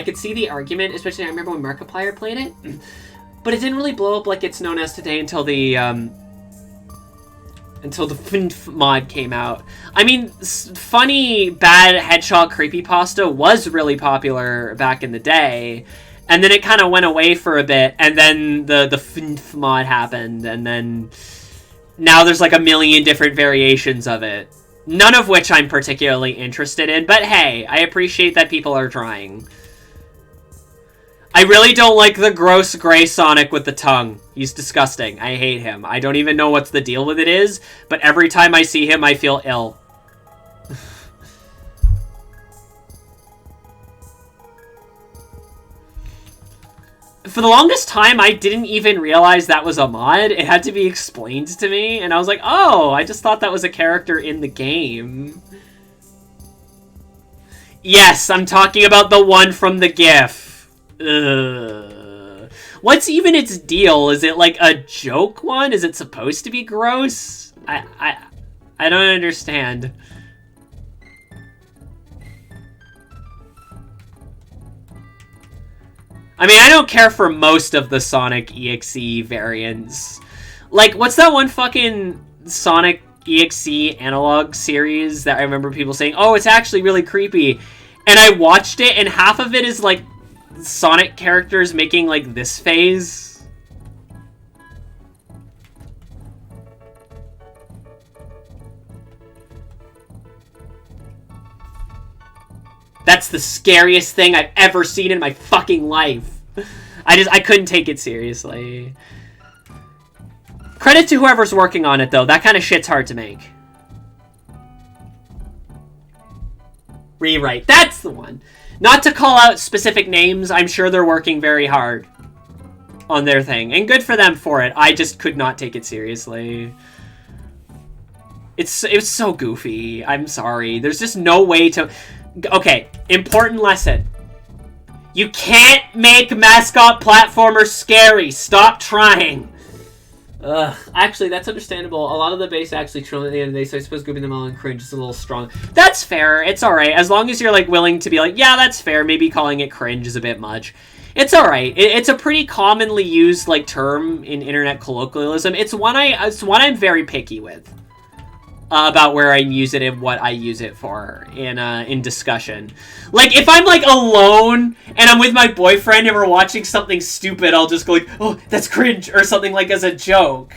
could see the argument, especially I remember when Markiplier played it. But it didn't really blow up like it's known as today until the FNF mod came out. I mean, funny, bad headshot creepypasta was really popular back in the day. And then it kind of went away for a bit, and then the FNF mod happened, and then now there's like a million different variations of it. None of which I'm particularly interested in, but hey, I appreciate that people are trying. I really don't like the gross gray Sonic with the tongue. He's disgusting. I hate him. I don't even know what's the deal with it is, but every time I see him, I feel ill. For the longest time, I didn't even realize that was a mod. It had to be explained to me, and I was like, oh, I just thought that was a character in the game. Yes, I'm talking about the one from the GIF. Ugh. What's even its deal? Is it like a joke one? Is it supposed to be gross? I don't understand. I mean, I don't care for most of the Sonic EXE variants. Like, what's that one fucking Sonic EXE analog series that I remember people saying, oh, it's actually really creepy. And I watched it, and half of it is, like, Sonic characters making, like, this phase. That's the scariest thing I've ever seen in my fucking life. I couldn't take it seriously. Credit to whoever's working on it, though. That kind of shit's hard to make. Rewrite. That's the one. Not to call out specific names, I'm sure they're working very hard on their thing. And good for them for it. I just could not take it seriously. It's so goofy. I'm sorry. There's just no way to... Okay, important lesson. You can't make mascot platformers scary. Stop trying. Ugh. Actually, that's understandable. A lot of the base actually trill at the end of the day, so I suppose grouping them all in cringe is a little strong. That's fair. It's alright. As long as you're, like, willing to be like, yeah, that's fair. Maybe calling it cringe is a bit much. It's alright. It's a pretty commonly used, like, term in internet colloquialism. It's one I'm very picky with. About where I use it and what I use it for in discussion. Like, if I'm, like, alone and I'm with my boyfriend and we're watching something stupid, I'll just go like, oh, that's cringe, or something, like, as a joke.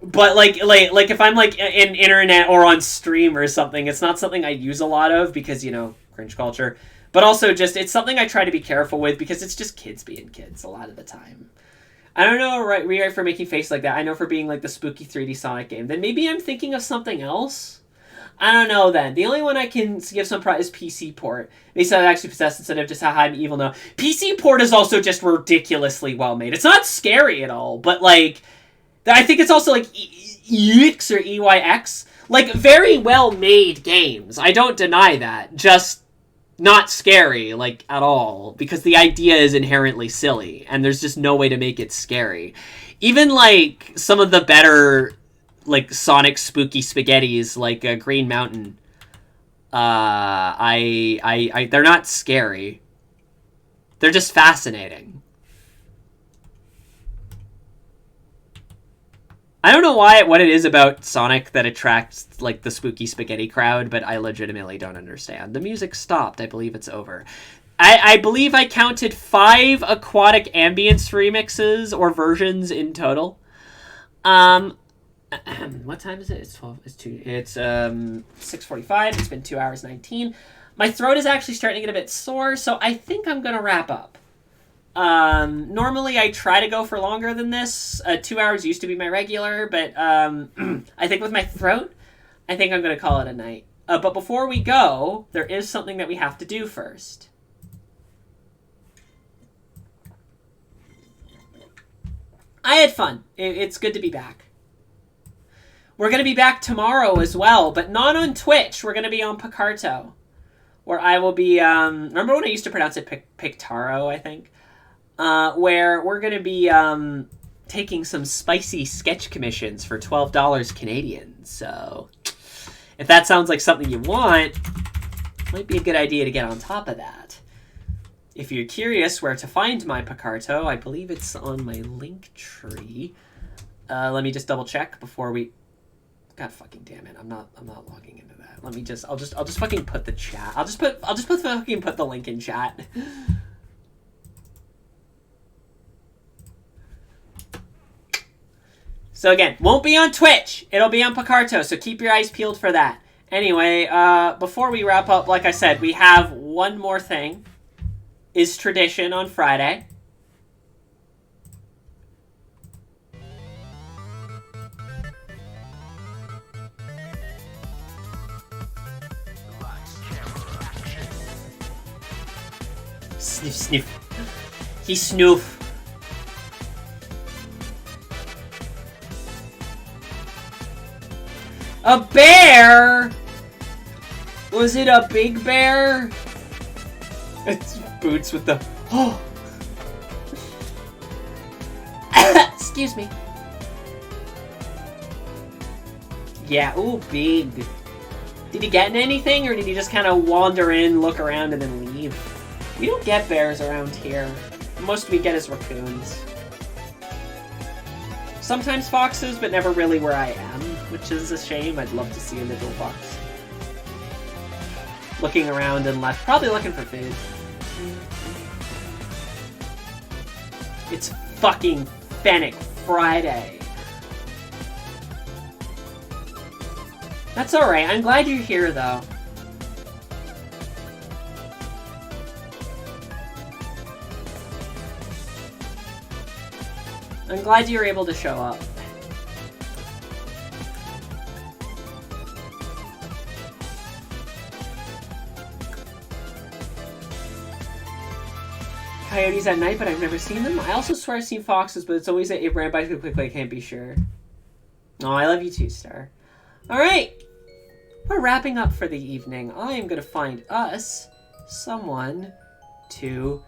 But, like if I'm, like, in internet or on stream or something, it's not something I use a lot of because, you know, cringe culture. But also just, it's something I try to be careful with because it's just kids being kids a lot of the time. I don't know, right, for making faces like that. I know for being, like, the spooky 3D Sonic game. Then maybe I'm thinking of something else? I don't know, then. The only one I can give some pride is PC Port. They said I actually possessed instead of just how I'm evil now. PC Port is also just ridiculously well made. It's not scary at all, but, like, I think it's also, like, EX or EYX. Like, very well made games. I don't deny that. Just not scary, like, at all, because the idea is inherently silly, and there's just no way to make it scary. Even, like, some of the better, like, Sonic spooky spaghettis, like Green Mountain, they're not scary. They're just fascinating. I don't know what it is about Sonic that attracts, like, the spooky spaghetti crowd, but I legitimately don't understand. The music stopped. I believe it's over. I believe I counted 5 aquatic ambience remixes or versions in total. What time is it? It's 12. It's 2. It's 6:45. It's been 2 hours 19. My throat is actually starting to get a bit sore, so I think I'm gonna wrap up. Normally I try to go for longer than this. 2 hours used to be my regular, but I think with my throat, I think I'm going to call it a night. But before we go, there is something that we have to do first. I had fun. It's good to be back. We're going to be back tomorrow as well, but not on Twitch. We're going to be on Picarto, where I will be, remember when I used to pronounce it Pictaro, I think? Where we're going to be taking some spicy sketch commissions for $12 Canadian. So if that sounds like something you want, might be a good idea to get on top of that. If you're curious where to find my Picarto, I believe it's on my link tree. Let me just double check before we... God fucking damn it! I'm not logging into that. Let me just... I'll just fucking put the chat. I'll just fucking put the link in chat. So again, won't be on Twitch. It'll be on Picarto, so keep your eyes peeled for that. Anyway, before we wrap up, like I said, we have one more thing. Is tradition on Friday. Sniff, sniff. He snoof. A bear? Was it a big bear? It's Boots with the... Oh! Excuse me. Yeah, ooh, big. Did he get in anything, or did he just kind of wander in, look around, and then leave? We don't get bears around here. Most we get is raccoons. Sometimes foxes, but never really where I am, which is a shame. I'd love to see a little fox. Looking around and left, probably looking for food. It's fucking Fennec Friday. That's alright, I'm glad you're here though. I'm glad you were able to show up. Coyotes at night, but I've never seen them. I also swear I've seen foxes, but it's always that it ran by too quickly, I can't be sure. Oh, I love you too, Star. Alright. We're wrapping up for the evening. I am going to find us someone to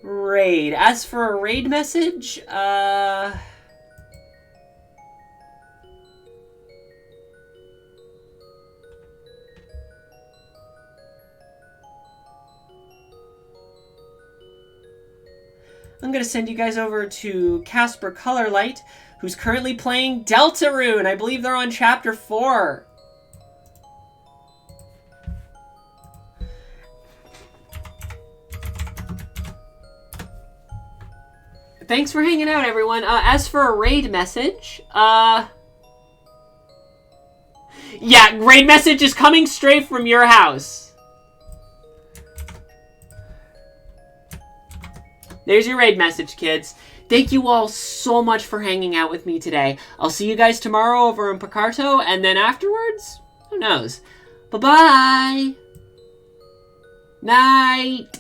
raid. As for a raid message, I'm going to send you guys over to Casper Colorlight, who's currently playing Deltarune. I believe they're on Chapter 4. Thanks for hanging out, everyone. As for a raid message, yeah, raid message is coming straight from your house. There's your raid message, kids. Thank you all so much for hanging out with me today. I'll see you guys tomorrow over in Picarto, and then afterwards, who knows? Bye-bye. Night.